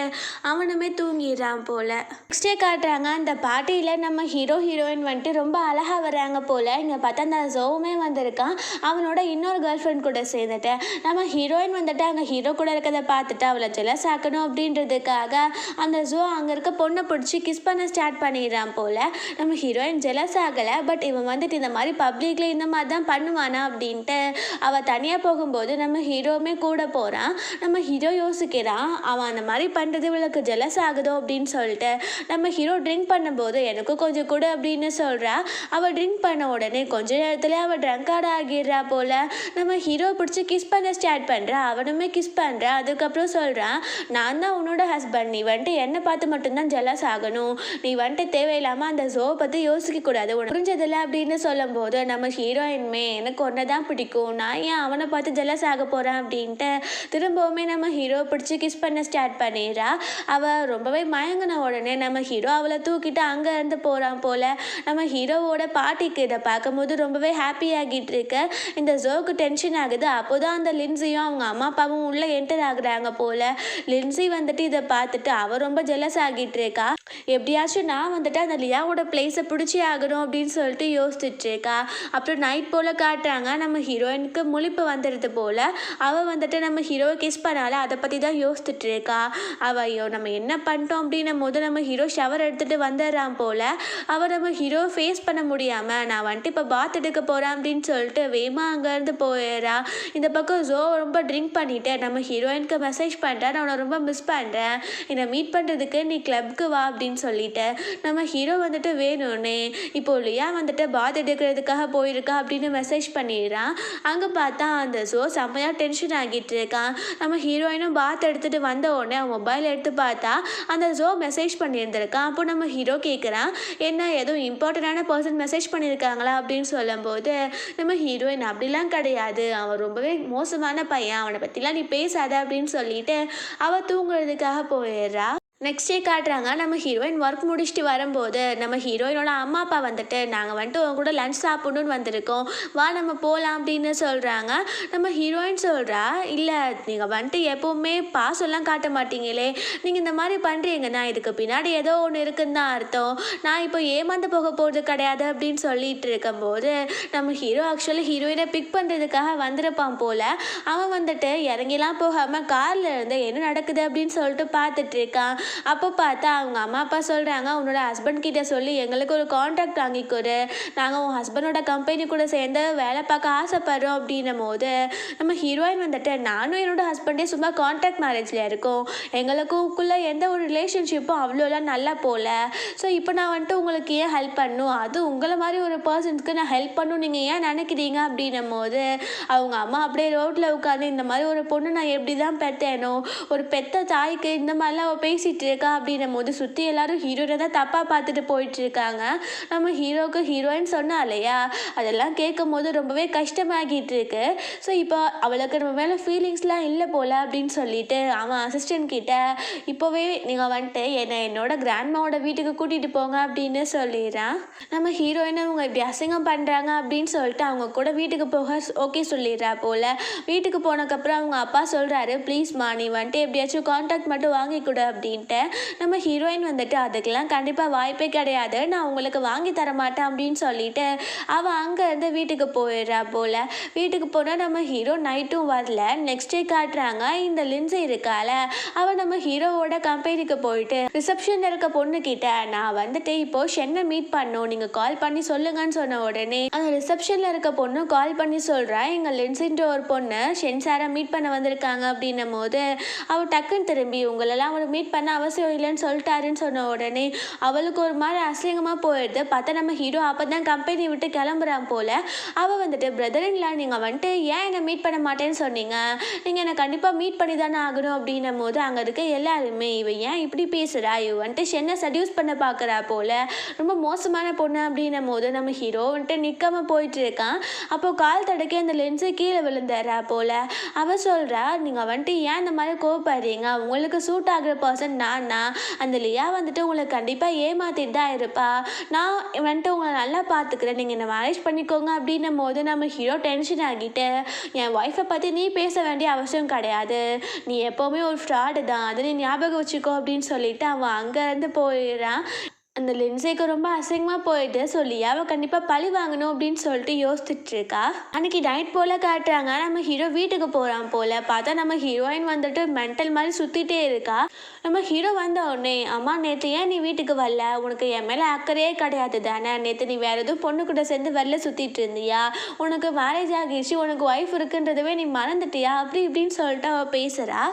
அவனுமே தூங்கிடுறான் போல். நெக்ஸ்ட் டே காட்டுறாங்க, அந்த பார்ட்டியில் நம்ம ஹீரோயின் வந்துட்டு ரொம்ப அழகாக வர்றாங்க போல். இங்கே பார்த்தா அந்த ஜோவுமே வந்திருக்கான், அவனோட இன்னொரு கேர்ள் ஃப்ரெண்ட் கூட சேர்ந்துட்டு. நம்ம ஹீரோயின் வந்துட்டு அங்கே ஹீரோ கூட இருக்கிறத பார்த்துட்டு அவளை ஜெலஸ் ஆக்கணும் அப்படின்றதுக்காக அந்த ஜோ அங்கே இருக்க பொண்ணை பிடிச்சி கிஸ் பண்ண ஸ்டார்ட் பண்ணிடுறான் போல். நம்ம ஹீரோயின் ஜெலஸ் ஆகலை, பட் இவன் வந்துட்டு இந்த மாதிரி பப்ளிக்ல இந்த மாதிரி தான் பண்ணுவானா அப்படின்ட்டு அவள் தனியாக போகும்போது நம்ம ஹீரோவுமே கூட போகிறான். நம்ம ஹீரோ யோசிக்கிறான், அவன் அந்த மாதிரி பண்ணுறது இவளுக்கு ஜெலஸ் ஆகுதோ அப்படின்னு சொல்லிட்டு. நம்ம ஹீரோ ட்ரிங்க் பண்ணும்போது எனக்கும் கொஞ்சம் கூட அப்படின்னு சொல்கிறா. அவள் ட்ரிங்க் பண்ண உடனே கொஞ்ச நேரத்தில் அவள் ட்ரங்கார்ட் ஆகிடுறா போல். நம்ம ஹீரோ பிடிச்சி கிஸ் பண்ண ஸ்டார்ட் பண்ணுறா, அவனுமே கிஸ் பண்ணுறான். அதுக்கப்புறம் சொல்கிறான், நான் தான் உன்னோட ஹஸ்பண்ட், நீ வந்துட்டு என்னை பார்த்து மட்டும்தான் ஜெலஸ் ஆகணும், நீ வந்துட்டு தேவையில்லாமல் அந்த ஜோவை பற்றி யோசிக்கக்கூடாது, உனக்கு புரிஞ்சது அப்படின்னு சொல்லும்போது நம்ம ஹீரோயின்மே எனக்கு ஒன்றை தான் பிடிக்கும், நான் ஏன் அவனை பார்த்து ஜெலஸ் ஆக போகிறேன் அப்படின்ட்டு திரும்பவுமே நம்ம ஹீரோ பிடிச்சி கிஸ் பண்ண ஸ்டார்ட் பண்ணிடுறா. அவள் ரொம்பவே மயங்கின உடனே நம்ம ஹீரோ அவளை தூக்கிட்டு அங்கே இருந்து போகிறான் போல். நம்ம ஹீரோவோட பாட்டிக்கு இதை பார்க்கும்போது ரொம்பவே ஹாப்பி ஆகிட்டு இருக்கு. இந்த ஜோக்கு டென்ஷன் ஆகுது. அப்போ தான் அந்த லின்ஸியும் அவங்க அம்மா அப்பாவும் உள்ளே என்டர் ஆகுறாங்க போல். லின்ஸி வந்துட்டு இதை பார்த்துட்டு அவள் ரொம்ப ஜெலஸ் ஆகிட்டு இருக்கா. எப்படியாச்சும் நான் வந்துட்டு அந்த லியாவோட பிளேஸை பிடிச்சி ஆகணும் அப்படின்னு சொல்லிட்டு யோசிச்சுட்டு இருக்கா. அப்புறம் நைட் போல் காட்டுறாங்க, நம்ம ஹீரோயினுக்கு முழிப்பு வந்துடுது போல். அவள் வந்துட்டு நம்ம ஹீரோவை கிஸ் பண்ணால அதை பற்றி தான் யோசிச்சுட்டு இருக்கா. அவள் ஐயோ நம்ம என்ன பண்ணிட்டோம் அப்படின்னும் போது நம்ம ஹீரோ ஷவர் எடுத்துகிட்டு வந்துடுறான் போல். அவள் நம்ம ஹீரோ ஃபேஸ் பண்ண முடியாமல் நான் வந்துட்டு இப்போ பாத் எடுக்க போகிறேன் அப்படின்னு சொல்லிட்டு வேமா அங்கேருந்து போயிடுறா. இந்த பக்கம் ஜோ ரொம்ப ட்ரிங்க் பண்ணிவிட்டு நம்ம ஹீரோயினுக்கு மெசேஜ் பண்ணுறேன், நான் உன்னை ரொம்ப மிஸ் பண்ணுறேன், என்னை மீட் பண்ணுறதுக்கு நீ கிளப்புக்கு வா அப்படின்னு சொல்லிட்டு நம்ம ஹீரோ வந்துட்டு வேணும்னே இப்போ லியா வந்துட்டு பாத் எடுக்கிறதுக்காக போயிருக்கா அப்படின்னு மெசேஜ் பண்ணிடுறான். அங்கே பார்த்தா அந்த ஜோ செம்மையாக டென்ஷன் ஆகிட்டு இருக்கான். நம்ம ஹீரோயினும் பாத் எடுத்துகிட்டு வந்த உடனே அவன் மொபைல் எடுத்து பார்த்தா அந்த ஜோ மெசேஜ் பண்ணியிருந்திருக்கான். அப்போ நம்ம ஹீரோ கேட்குறான், என்ன எதுவும் இம்பார்ட்டண்டான பர்சன் மெசேஜ் பண்ணியிருக்காங்களா அப்படின்னு சொல்லும்போது நம்ம ஹீரோயின் அப்படிலாம் கிடையாது, அவன் ரொம்பவே மோசமான பையன், அவனை பற்றிலாம் நீ பேசாத அப்படின்னு சொல்லிட்டு அவள் தூங்குறதுக்காக போயிடுறா. நெக்ஸ்ட் டே காட்டுறாங்க, நம்ம ஹீரோயின் ஒர்க் முடிச்சுட்டு வரும்போது நம்ம ஹீரோயினோட அம்மா அப்பா வந்துட்டு நாங்கள் வந்துட்டு உங்க கூட லன்ச் சாப்பிடணுன்னு வந்திருக்கோம், வா நம்ம போகலாம் அப்படின்னு சொல்கிறாங்க. நம்ம ஹீரோயின் சொல்கிறா, இல்லை நீங்கள் வந்துட்டு எப்போவுமே பாசம்லாம் காட்ட மாட்டீங்களே, நீங்கள் இந்த மாதிரி பண்ணுறீங்கன்னா இதுக்கு பின்னாடி ஏதோ ஒன்று இருக்குன்னு தான் அர்த்தம், நான் இப்போ ஏமாந்து போக போகிறது கிடையாது அப்படின்னு சொல்லிட்டு இருக்கும்போது நம்ம ஹீரோ ஆக்சுவலி ஹீரோயினை பிக் பண்ணுறதுக்காக வந்திருப்பான் போல். அவன் வந்துட்டு இறங்கிலாம் போகாமல் காரில் இருந்து என்ன நடக்குது அப்படின்னு சொல்லிட்டு பார்த்துட்டு இருக்கான். அப்போ பார்த்தா அவங்க அம்மா அப்பா சொல்கிறாங்க, உன்னோட ஹஸ்பண்ட் கிட்ட சொல்லி எங்களுக்கு ஒரு கான்ட்ராக்ட் வாங்கி கொடு, நாங்கள் உன் ஹஸ்பண்டோட கம்பெனி கூட சேர்ந்து வேலை பார்க்க ஆசைப்படுறோம் அப்படின்னும் போது நம்ம ஹீரோயின் வந்துட்டு, நானும் என்னோட ஹஸ்பண்டே சும்மா கான்ட்ராக்ட் மேரேஜில் இருக்கோம், எங்களுக்குள்ளே எந்த ஒரு ரிலேஷன்ஷிப்பும் அவ்வளோலாம் நல்லா போகல. ஸோ இப்போ நான் வந்துட்டு உங்களுக்கு ஏன் ஹெல்ப் பண்ணணும், அது உங்களை மாதிரி ஒரு பர்சன்ஸ்க்கு நான் ஹெல்ப் பண்ணணும் நீங்கள் ஏன் நினைக்கிறீங்க அப்படின்னும் போது அவங்க அம்மா அப்படியே ரோட்டில் உட்காந்து, இந்த மாதிரி ஒரு பொண்ணு நான் எப்படி தான் பெற்றேனோ, ஒரு பெத்த தாய்க்கு இந்த மாதிரிலாம் அவள் பேசிகிட்டு இருக்கா அப்படின்னும் போது சுற்றி எல்லாரும் ஹீரோயினை தான் தப்பாக பார்த்துட்டு போயிட்டுருக்காங்க. நம்ம ஹீரோவுக்கு ஹீரோயின் சொன்னா இல்லையா, அதெல்லாம் கேட்கும் போது ரொம்பவே கஷ்டமாகிட்டு இருக்கு. ஸோ இப்போ அவளுக்கு நம்ம மேலே ஃபீலிங்ஸ்லாம் இல்லை போல் அப்படின்னு சொல்லிட்டு அவன் அசிஸ்டன்ட் கிட்ட, இப்போவே நீங்கள் வந்துட்டு என்னோட கிராண்ட்மாவோட வீட்டுக்கு கூட்டிகிட்டு போங்க அப்படின்னு சொல்லிடுறான். நம்ம ஹீரோயினை அவங்க இப்படி அசிங்கம் பண்ணுறாங்க அப்படின்னு சொல்லிட்டு அவங்க கூட வீட்டுக்கு போக ஓகே சொல்லிடுறா போல். வீட்டுக்கு போனதுக்கப்புறம் அவங்க அப்பா சொல்கிறாரு, ப்ளீஸ்மா நீ வந்துட்டு எப்படியாச்சும் கான்டாக்ட் மட்டும் வாங்கி கொடு அப்படின்ட்டு. நம்ம ஹீரோயின் வந்துட்டு, அதுக்கெல்லாம் கண்டிப்பாக வாய்ப்பே கிடையாது, நான் உங்களுக்கு வாங்கி தர மாட்டேன் அப்படின்னு சொல்லிட்டு அவள் அங்கேருந்து வீட்டுக்கு போயிடுறா போல். வீட்டுக்கு போனால் நம்ம ஹீரோ நைட்டும் வரல. நெக்ஸ்ட் டே காட்டுறாங்க, இந்த லின்ஸி இருக்கால, அவள் நம்ம ஹீரோவோட கம்பெனிக்கு போயிட்டு ரிசப்ஷனில் இருக்க பொண்ணுக்கிட்ட, நான் வந்துட்டு இப்போது ஷென்னை மீட் பண்ணோம், நீங்கள் கால் பண்ணி சொல்லுங்கன்னு சொன்ன உடனே அந்த ரிசப்ஷனில் இருக்க பொண்ணு கால் பண்ணி சொல்கிறா, எங்கள் லின்ஸின்ற ஒரு பொண்ணு ஷென் சாரை மீட் பண்ண வந்திருக்காங்க அப்படின்னும் போது அவள் டக்குன்னு திரும்பி, உங்களெல்லாம் அவர் மீட் பண்ண அவசியம் இல்லைன்னு சொல்லிட்டாருன்னு சொன்ன உடனே அவளுக்கு ஒரு மாதிரி அசிங்கமாக போயிடுது. பார்த்தா நம்ம ஹீரோ அப்போ தான் கம்பெனி விட்டு கிளம்புறான் போல். அவள் வந்துட்டு, பிரதரின்லா நீங்கள் வந்துட்டு ஏன் என்னை மீட் பண்ண மாட்டேன்னு சொன்னீங்க, நீங்கள் என்னை கண்டிப்பாக மீட் பண்ணி தானே ஆகணும் அப்படின்னும் போது அங்கே இருக்க எல்லாருமே, இவ ஏன் இப்படி பேசுகிறா, இவ வந்துட்டு ஷென்னை சடியூஸ் பண்ண பார்க்குறா போல், ரொம்ப மோசமான பொண்ணு அப்படின்னும் போது நம்ம ஹீரோ வந்துட்டு நிற்காம போயிட்டு இருக்கான். அப்போது கால் தடக்கி அந்த லென்ஸு கீழே விழுந்துடுறா போல். அவள் சொல்கிறா, நீங்கள் வந்துட்டு ஏன் இந்த மாதிரி கோவப்படுறீங்க, உங்களுக்கு சூட் ஆகிற பர்சன் நான் அந்த லியா வந்துட்டு உங்களை கண்டிப்பாக ஏமாத்திட்டு தான் இருப்பா, நான் வந்துட்டு உங்களை நல்லா பார்த்துக்கிறேன், நீங்கள் என்னை மேரேஜ் பண்ணிக்கோங்க அப்படின்னும் போது நம்ம ஹீரோ டென்ஷன் ஆகிட்டு, என் ஒய்ஃபை பற்றி நீ பேச வேண்டிய அவசியம் கிடையாது, நீ எப்போவுமே ஒரு ஃப்ராடு தான், அதை நீ ஞாபகம் வச்சுக்கோ அப்படின்னு சொல்லிட்டு அவன் அங்கேருந்து போயிடுறான். அந்த லின்ஸிக்கு ரொம்ப அசிங்கமாக போயிட்டு சொல்லி அவள் கண்டிப்பாக பழி வாங்கணும் அப்படின்னு சொல்லிட்டு யோசிச்சுட்டு இருக்கா. அன்னைக்கு நைட் போல் காட்டுறாங்க, நம்ம ஹீரோ வீட்டுக்கு போகிறான் போல். பார்த்தா நம்ம ஹீரோயின் வந்துட்டு மென்டல் மாதிரி சுற்றிட்டே இருக்கா. நம்ம ஹீரோ வந்த உடனே, அம்மா நேற்று ஏன் நீ வீட்டுக்கு வரல, உனக்கு என் மேலே அக்கறையே கிடையாது தானே, நேற்று நீ வேறு எதுவும் பொண்ணு கூட சேர்ந்து வெளில சுற்றிட்டு இருந்தியா, உனக்கு மேரேஜ் ஆகிடுச்சு, உனக்கு ஒய்ஃப் இருக்குன்றதவே நீ மறந்துட்டியா அப்படி இப்படின்னு சொல்லிட்டு அவள் பேசுகிறா.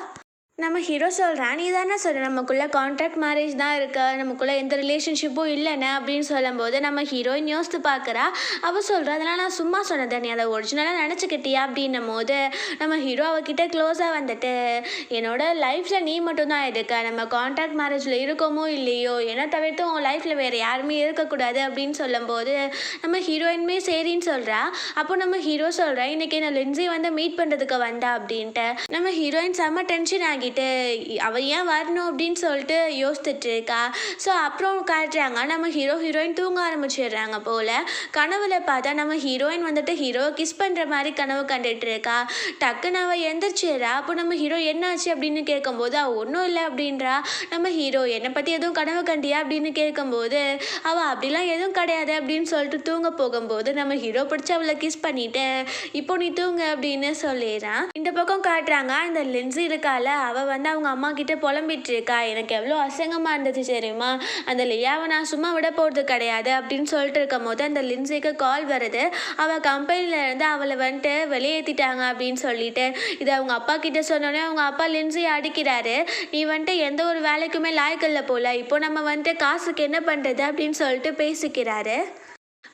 நம்ம ஹீரோ சொல்கிறான், நீ தானே சொல்கிற நமக்குள்ளே கான்ட்ராக்ட் மேரேஜ் தான் இருக்கா, நமக்குள்ளே எந்த ரிலேஷன்ஷிப்பும் இல்லைன்னு அப்படின்னு சொல்லும்போது நம்ம ஹீரோயின் யோசித்து பார்க்குறா. அவள் சொல்கிறா, அதெல்லாம் நான் சும்மா சொன்னதை நீ அதை ஒரிஜினலாக நினச்சிக்கிட்டியா அப்படின்னும் போது நம்ம ஹீரோ அவகிட்ட க்ளோஸாக வந்துட்டு, என்னோட லைஃப்பில் நீ மட்டும்தான் இருக்க, நம்ம கான்ட்ராக்ட் மேரேஜில் இருக்கோமோ இல்லையோ, என்னை தவிர்த்து உன் லைஃப்பில் வேறு யாருமே இருக்கக்கூடாது அப்படின்னு சொல்லும்போது நம்ம ஹீரோயினுமே சரின்னு சொல்கிறா. அப்போ நம்ம ஹீரோ சொல்கிறா, இன்றைக்கி நான் லின்ஸி வந்து மீட் பண்ணுறதுக்கு வந்தா அப்படின்ட்டு. நம்ம ஹீரோயின் செம்ம டென்ஷன் ஆகி அவ ஏன் வரணும் அப்படின்னு சொல்லிட்டு யோசிச்சுட்டு இருக்கா. ஸோ அப்புறம் காட்டுறாங்க, நம்ம ஹீரோயின் தூங்க ஆரம்பிச்சிடுறாங்க போல். கனவுல பார்த்தா நம்ம ஹீரோயின் வந்துட்டு ஹீரோவை கிஸ் பண்ணுற மாதிரி கனவு கண்டுட்டு இருக்கா. டக்குன்னு அவள் எந்திரிச்சிடுறா. அப்போ நம்ம ஹீரோ என்னாச்சு அப்படின்னு கேட்கும்போது அவள் ஒன்றும் இல்லை அப்படின்றா. நம்ம ஹீரோ, என்னை பற்றி எதுவும் கனவு கண்டியா அப்படின்னு கேட்கும்போது அவள் அப்படிலாம் எதுவும் கிடையாது அப்படின்னு சொல்லிட்டு தூங்க போகும்போது நம்ம ஹீரோ பிடிச்சி அவளை கிஸ் பண்ணிட்டு, இப்போ நீ தூங்க அப்படின்னு சொல்லிடுறான். இந்த பக்கம் காட்டுறாங்க, இந்த லின்ஸி இருக்கால, அவள் வந்து அவங்க அம்மா கிட்ட புலம்பிட்டு இருக்கா, எனக்கு எவ்வளோ அசிங்கமாக இருந்துச்சு தெரியுமா, அந்த லியாவை நான் சும்மா விட போகிறது கிடையாது அப்படின்னு சொல்லிட்டு இருக்கும் போது அந்த லின்ஸிக்கு கால் வருது. அவள் கம்பெனிலேருந்து அவளை வந்துட்டு வெளியேற்றிட்டாங்க அப்படின்னு சொல்லிட்டு. இதை அவங்க அப்பா கிட்ட சொன்னோடனே அவங்க அப்பா லின்ஸியை அடிக்கிறாரு, நீ வந்துட்டு எந்த ஒரு வேலைக்குமே லாய்க்கில்லை போல், இப்போ நம்ம வந்துட்டு காசுக்கு என்ன பண்ணுறது அப்படின்னு சொல்லிட்டு பேசிக்கிறாரு.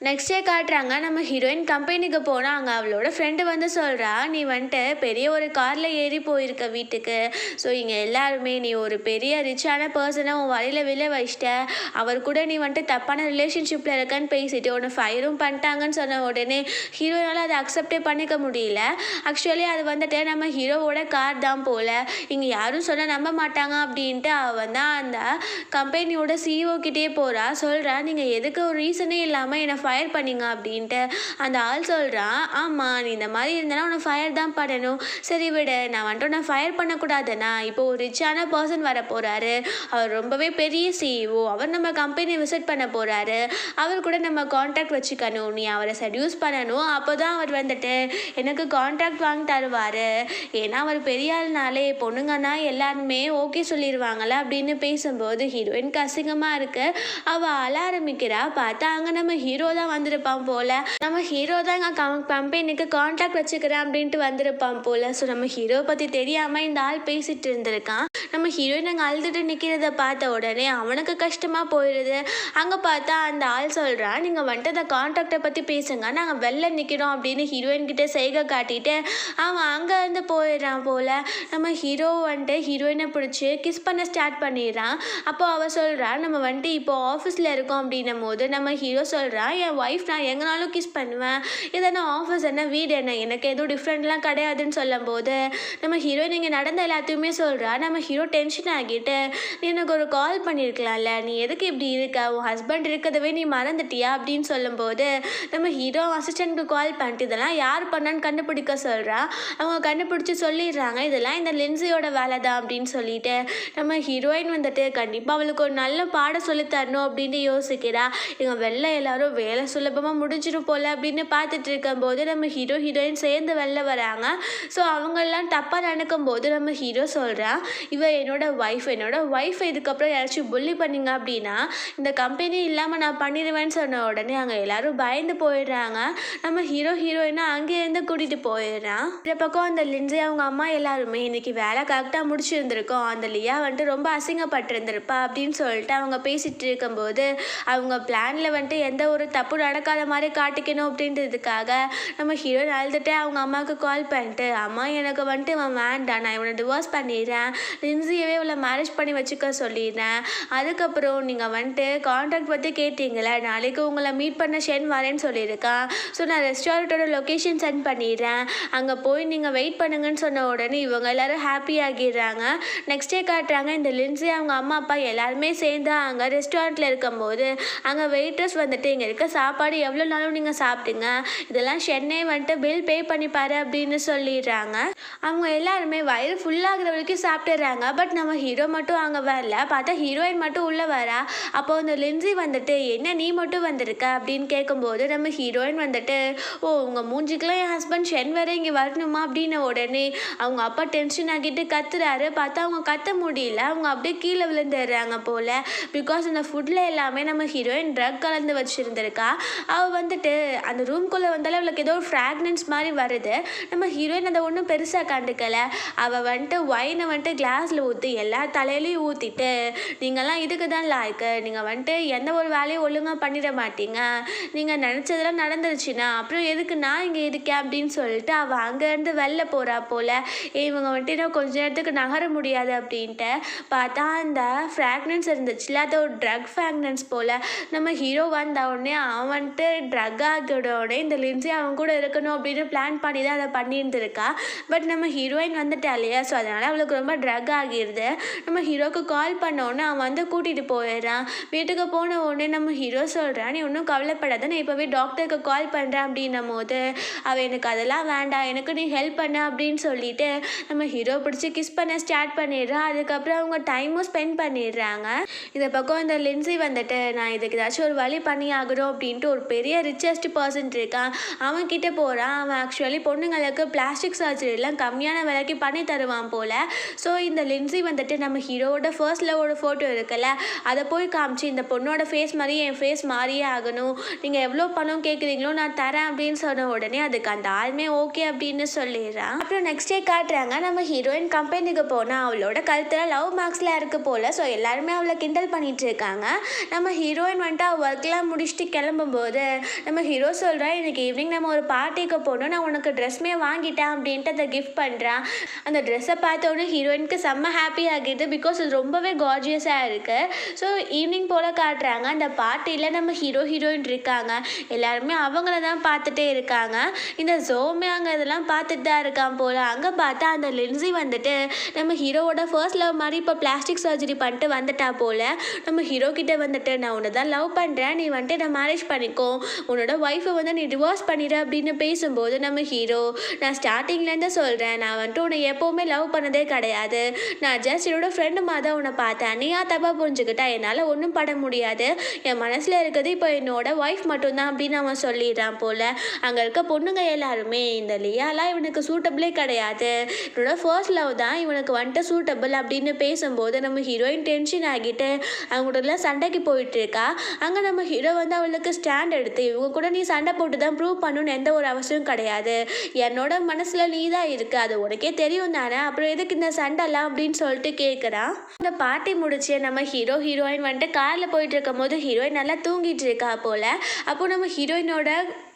நெக்ஸ்ட் டே காட்டுறாங்க, நம்ம ஹீரோயின் கம்பெனிக்கு போனால் அங்கே அவளோட ஃப்ரெண்டு வந்து சொல்கிறா, நீ வந்துட்டு பெரிய ஒரு காரில் ஏறி போயிருக்க வீட்டுக்கு, ஸோ இங்கே எல்லாருமே நீ ஒரு பெரிய ரிச்சான பர்சனை உன் வழியில் விழ வச்சிட்ட, அவர் கூட நீ வந்துட்டு தப்பான ரிலேஷன்ஷிப்பில் இருக்கன்னு பேசிட்டு உன்னை ஃபயரும் பண்ணிட்டாங்கன்னு சொன்ன உடனே ஹீரோயினால் அதை அக்செப்டே பண்ணிக்க முடியல. ஆக்சுவலி அது வந்துட்டு நம்ம ஹீரோவோட கார் தான் போல், இங்கே யாரும் சொன்னால் நம்ப மாட்டாங்க அப்படின்ட்டு அவன் தான் அந்த கம்பெனியோட சிஇஓ கிட்டே போகிறா. சொல்கிறா, நீங்கள் எதுக்கு ஒரு ரீசனே இல்லாமல் என்னை ஃபயர் பண்ணீங்க அப்படின்ட்டு அந்த ஆள் சொல்கிறான். ஆமாம், நீ இந்த மாதிரி இருந்தனா உன்னை ஃபயர் தான் பண்ணணும். சரி விடு, நான் வந்துட்டு உன்னை ஃபயர் பண்ணக்கூடாதுண்ணா. இப்போ ஒரு ரிச்சான பர்சன் வர போகிறாரு, அவர் ரொம்பவே பெரிய சிஇஓ, அவர் நம்ம கம்பெனி விசிட் பண்ண போகிறாரு, அவர் கூட நம்ம கான்டாக்ட் வச்சுக்கணும், நீ அவரை செடியூஸ் பண்ணணும். அப்போ தான் அவர் வந்துட்டு எனக்கு கான்ட்ராக்ட் வாங்கி தருவார். ஏன்னா அவர் பெரிய ஆள்னாலே பொண்ணுங்கன்னா எல்லாருமே ஓகே சொல்லிடுவாங்கள்ல அப்படின்னு பேசும்போது ஹீரோயினுக்கு அசிங்கமாக இருக்கு. அவள் அழ ஆரம்பிக்கிறா. பார்த்தா அங்கே நம்ம ஹீரோ தான் வந்திருப்பான் போல். நம்ம ஹீரோ தான் எங்கள் கம்பெனிக்கு கான்ட்ராக்ட் வச்சுக்கிறேன் அப்படின்ட்டு வந்திருப்பான் போல். ஸோ நம்ம ஹீரோ பற்றி தெரியாமல் இந்த ஆள் பேசிகிட்டு இருந்திருக்கான். நம்ம ஹீரோயின் அங்கே அழுதுட்டு நிற்கிறத பார்த்த உடனே அவனுக்கு கஷ்டமாக போயிடுது. அங்கே பார்த்தா அந்த ஆள் சொல்கிறான், நீங்கள் வந்துட்டு அந்த கான்ட்ராக்டை பற்றி பேசுங்க, நாங்கள் வெளில நிற்கிறோம் அப்படின்னு ஹீரோயின் கிட்டே செய்கை காட்டிட்டு அவன் அங்கேருந்து போயிடுறான் போல். நம்ம ஹீரோ வந்துட்டு ஹீரோயினை பிடிச்சி கிஸ் பண்ண ஸ்டார்ட் பண்ணிடுறான். அப்போ அவள் சொல்கிறா, நம்ம வந்துட்டு இப்போ ஆஃபீஸில் இருக்கோம் அப்படின்னும் போது நம்ம ஹீரோ சொல்கிறான், என் ஒய்ஃப் நான் எங்கனாலும் கிஸ் பண்ணுவேன், இதென்ன ஆஃபீஸ் என்ன வீடு என்ன, எனக்கு எதுவும் டிஃப்ரெண்ட்லாம் கிடையாதுன்னு சொல்லும் போது நம்ம ஹீரோயின் இங்கே நடந்த எல்லாத்தையுமே சொல்கிறா. நம்ம ஹீரோ டென்ஷன் ஆகிட்டு, நீ எனக்கு ஒரு கால் பண்ணியிருக்கலாம்ல, நீ எதுக்கு இப்படி இருக்க, உன் ஹஸ்பண்ட் இருக்கிறதவே நீ மறந்துட்டியா அப்படின்னு சொல்லும்போது நம்ம ஹீரோ அசிஸ்டண்ட்டுக்கு கால் பண்ணிட்டு இதெல்லாம் யார் பண்ணான்னு கண்டுபிடிக்க சொல்கிறா. அவங்க கண்டுபிடிச்சி சொல்லிடுறாங்க, இதெல்லாம் இந்த லின்சியோட வேலை தான் அப்படின்னு சொல்லிட்டு நம்ம ஹீரோயின் வந்துட்டு கண்டிப்பாக அவளுக்கு ஒரு நல்ல பாடம் சொல்லித்தரணும் அப்படின்னு யோசிக்கிறா. இவங்க வெளில எல்லாரும் வேலை சுலபமாக முடிஞ்சிடும் போல் அப்படின்னு பார்த்துட்டு இருக்கும்போது நம்ம ஹீரோயின் சேர்ந்து வெளில வராங்க. ஸோ அவங்கெல்லாம் தப்பாக நடக்கும் போது நம்ம ஹீரோ சொல்கிறான், என்னோட ஒய்ஃப் இதுக்கப்புறம் யாராச்சும் புள்ளி பண்ணிங்க அப்படின்னா இந்த கம்பெனி இல்லாமல் நான் பண்ணிடுவேன்னு சொன்ன உடனே அங்கே எல்லாரும் பயந்து போயிடுறாங்க. நம்ம ஹீரோயினை அங்கேருந்து கூட்டிகிட்டு போயிடுறான். இந்த பக்கம் அந்த லின்சி அவங்க அம்மா எல்லாருமே இன்னைக்கு வேலை கரெக்டாக முடிச்சிருந்துருக்கோம், அந்த லியா வந்துட்டு ரொம்ப அசிங்கப்பட்டிருந்திருப்பா அப்படின்னு சொல்லிட்டு அவங்க பேசிகிட்டு இருக்கும்போது அவங்க பிளானில் வந்துட்டு எந்த ஒரு தப்பு நடக்காத மாதிரி காட்டிக்கணும் அப்படின்றதுக்காக நம்ம ஹீரோயின் அழுதுட்டு அவங்க அம்மாவுக்கு கால் பண்ணிட்டு, அம்மா எனக்கு வந்துட்டு இவன் வேண்டாம், நான் இவனை டிவோர்ஸ் பண்ணிடுறேன், லின்சியவே இவளை மேரேஜ் பண்ணி வச்சுக்க சொல்லிடுறேன். அதுக்கப்புறம் நீங்கள் வந்துட்டு கான்ட்ராக்ட் பற்றி கேட்டீங்களே, நாளைக்கு உங்களை மீட் பண்ண ஷென் வரேன்னு சொல்லியிருக்கான். ஸோ நான் ரெஸ்டாரண்ட்டோட லொக்கேஷன் சென்ட் பண்ணிடுறேன், அங்கே போய் நீங்கள் வெயிட் பண்ணுங்கன்னு சொன்ன உடனே இவங்க எல்லோரும் ஹாப்பி ஆகிடுறாங்க. நெக்ஸ்ட் டே காட்டுறாங்க, இந்த லின்சி அவங்க அம்மா அப்பா எல்லாருமே சேர்ந்து அங்கே ரெஸ்டாரண்ட்டில் இருக்கும்போது அங்கே வெயிட்ரஸ் வந்துட்டு இங்கே இருக்க சாப்பாடு எவ்வளோ நாளும் நீங்கள் சாப்பிட்டுங்க, இதெல்லாம் ஷென்னே வந்துட்டு பில் பே பண்ணிப்பாரு அப்படின்னு சொல்லிடுறாங்க. அவங்க எல்லாருமே வயிறு ஃபுல்லாகிற வரைக்கும் சாப்பிட்டுறாங்க. பட் நம்ம ஹீரோ மட்டும் அங்கே வரல. பார்த்தா ஹீரோயின் மட்டும் உள்ளே வரா. அப்போ அந்த லின்சி வந்துட்டு, என்ன நீ மட்டும் வந்திருக்க அப்படின்னு கேட்கும்போது நம்ம ஹீரோயின் வந்துட்டு, ஓ உங்கள் மூஞ்சிக்கெலாம் என் ஹஸ்பண்ட் ஷென் வேற இங்கே வரணுமா அப்படின்னு உடனே அவங்க அப்பா டென்ஷன் ஆகிட்டு கத்துறாரு. பார்த்தா அவங்க கத்த முடியல, அவங்க அப்படியே கீழே விழுந்துடுறாங்க போல். பிகாஸ் அந்த ஃபுட்டில் எல்லாமே நம்ம ஹீரோயின் ட்ரக் கலந்து வச்சுருந்துருக்கா. அவள் வந்துட்டு அந்த ரூம்குள்ளே வந்தாலும் அவளுக்கு ஏதோ ஒரு ஃப்ராக்னன்ஸ் மாதிரி வருது. நம்ம ஹீரோயின் அதை ஒன்றும் பெருசாக கண்டுக்கலை. அவள் வந்துட்டு ஒயினை வந்துட்டு கிளாஸில் ஊற்றி எல்லா தலையிலையும் ஊற்றிட்டு, நீங்கள்லாம் இதுக்கு தான் லாய்க்கு, நீங்கள் வந்துட்டு எந்த ஒரு வேலையும் ஒழுங்காக பண்ணிட மாட்டீங்க, நீங்கள் நினச்சதெல்லாம் நடந்துருச்சுன்னா அப்புறம் எதுக்கு நான் இங்கே இருக்கேன் அப்படின்னு சொல்லிட்டு அவள் அங்கேருந்து வெளில போகிறா போல். இவங்க வந்துட்டு இன்னும் கொஞ்சம் நேரத்துக்கு நகர முடியாது அப்படின்ட்டு பார்த்தா அந்த ஃப்ராக்னன்ஸ் இருந்துச்சுல, அது ஒரு ட்ரக் ஃப்ராக்னன்ஸ் போல். நம்ம ஹீரோ வந்த உடனே அவன் வந்துட்டு ட்ரக் ஆகியோட உடனே இந்த லின்சி அவன் கூட இருக்கணும் அப்படின்னு பிளான் பண்ணி தான் அதை பண்ணியிருந்துருக்கா. பட் நம்ம ஹீரோயின் வந்துட்டா இல்லையா, ஸோ அதனால் அவளுக்கு ரொம்ப ட்ரக் ஆகிடுது. நம்ம ஹீரோக்கு கால் பண்ண உடனே அவன் வந்து கூட்டிகிட்டு போயிடுறான். வீட்டுக்கு போன உடனே நம்ம ஹீரோ சொல்கிறான், நீ ஒன்றும் கவலைப்படாத, நான் இப்போவே டாக்டருக்கு கால் பண்ணுறேன் அப்படின்னும் போது அவள் எனக்கு அதெல்லாம் வேண்டாம், எனக்கு நீ ஹெல்ப் பண்ண அப்படின்னு சொல்லிட்டு நம்ம ஹீரோ பிடிச்சி கிஸ் பண்ண ஸ்டார்ட் பண்ணிடுறான். அதுக்கப்புறம் அவங்க டைமும் ஸ்பெண்ட் பண்ணிடுறாங்க. இதை பக்கம் இந்த லின்சி வந்துட்டு, நான் இதுக்கு ஏதாச்சும் ஒரு வழி பண்ணி ஆகணும் அப்படின்ட்டு ஒரு பெரிய ரிச்சஸ்ட் பர்சன் இருக்கான், அவன் கிட்டே போகிறான். அவன் ஆக்சுவலி பொண்ணுங்களுக்கு பிளாஸ்டிக் சர்ஜரிலாம் கம்மியான விலைக்கு பண்ணி தருவான் போல். ஸோ இந்த லின்சி வந்துட்டு நம்ம ஹீரோவோட ஃபர்ஸ்ட் லவோட ஃபோட்டோ இருக்குல்ல, அதை போய் காமிச்சு, இந்த பொண்ணோட ஃபேஸ் மாதிரி என் ஃபேஸ் மாறியே ஆகணும், நீங்கள் எவ்வளோ பணம் கேட்குறீங்களோ நான் தரேன் அப்படின்னு சொன்ன உடனே அதுக்கு அந்த ஆளுமே ஓகே அப்படின்னு சொல்லிடுறான். அப்புறம் நெக்ஸ்ட் டே காட்டுறாங்க, நம்ம ஹீரோயின் கம்பெனிக்கு போனால் அவளோட கழுத்தில் லவ் மார்க்ஸில் இருக்குது போல். ஸோ எல்லாருமே அவளை கிண்டல் பண்ணிகிட்டு இருக்காங்க. நம்ம ஹீரோயின் வந்துட்டு அவள் ஒர்க்லாம் முடிச்சுட்டு கிளம்பும்போது நம்ம ஹீரோ சொல்கிறா, இன்றைக்கி ஈவினிங் நம்ம ஒரு பார்ட்டிக்கு போகணும், நான் உனக்கு ட்ரெஸ்மே வாங்கிட்டேன் அப்படின்ட்டு அதை கிஃப்ட் பண்ணுறான். அந்த ட்ரெஸ்ஸை பார்த்தோன்னே ஹீரோயினுக்கு செம்ம ஹாப்பி ஆகிடுது. பிகாஸ் அது ரொம்பவே கார்ஜியஸாக இருக்குது. ஸோ ஈவினிங் போல் காட்டுறாங்க, அந்த பார்ட்டியில் நம்ம ஹீரோயின் இருக்காங்க. எல்லாருமே அவங்கள தான் பார்த்துட்டே இருக்காங்க. இந்த ஜோமே அங்கே இதெல்லாம் பார்த்துட்டு தான் இருக்கான் போல். அங்கே பார்த்தா அந்த லின்சி வந்துட்டு நம்ம ஹீரோவோட ஃபர்ஸ்ட் லவ் மாதிரி இப்போ பிளாஸ்டிக் சர்ஜரி பண்ணிட்டு வந்துட்டா போல். நம்ம ஹீரோ கிட்டே வந்துட்டு, நான் உன்னை தான் லவ் பண்ணுறேன், நீ வந்துட்டு நான் மேரேஜ் மேனேஜ் பண்ணிக்கோ, உன்னோட ஒய்ஃபை வந்து நீ டிவோர்ஸ் பண்ணிடு அப்படின்னு பேசும்போது நம்ம ஹீரோ, நான் ஸ்டார்டிங்லேருந்து சொல்கிறேன், நான் வந்துட்டு உன்னை எப்போவுமே லவ் பண்ணதே கிடையாது, நான் ஜஸ்ட் என்னோட ஃப்ரெண்டு மாதிரி தான் உன்னை பார்த்தேன், நீயா தப்பாக புரிஞ்சுக்கிட்டா என்னால் ஒன்றும் பண்ண முடியாது, என் மனசில் இருக்கிறது இப்போ என்னோட ஒய்ஃப் மட்டும்தான் அப்படின்னு அவன் சொல்லிடுறான் போல். அங்கே இருக்க பொண்ணுங்க எல்லாருமே இந்த லியாலாம் இவனுக்கு சூட்டபிளே கிடையாது, என்னோட ஃபர்ஸ்ட் லவ் தான் இவனுக்கு வந்துட்டு சூட்டபிள் அப்படின்னு பேசும்போது நம்ம ஹீரோயின் டென்ஷன் ஆகிட்டு அவங்களோட சண்டைக்கு போயிட்டு இருக்கா. அங்கே நம்ம ஹீரோ வந்து அவளுக்கு ஸ்டாண்ட் எடுத்து, இவங்க கூட நீ சண்டை போட்டு தான் ப்ரூவ் பண்ணணும்னு எந்த ஒரு அவசியம் கிடையாது, என்னோட மனசில் நீ தான் இருக்கு, அது உனக்கே தெரியும் தானே, அப்புறம் எதுக்கு இந்த சண்டைலாம் அப்படின்னு சொல்லிட்டு கேட்குறான். இந்த பார்ட்டி முடிச்சு நம்ம ஹீரோயின் வந்துட்டு காரில் போயிட்டு இருக்கும் போது ஹீரோயின் நல்லா தூங்கிட்டு இருக்கா போல். அப்போ நம்ம ஹீரோயினோட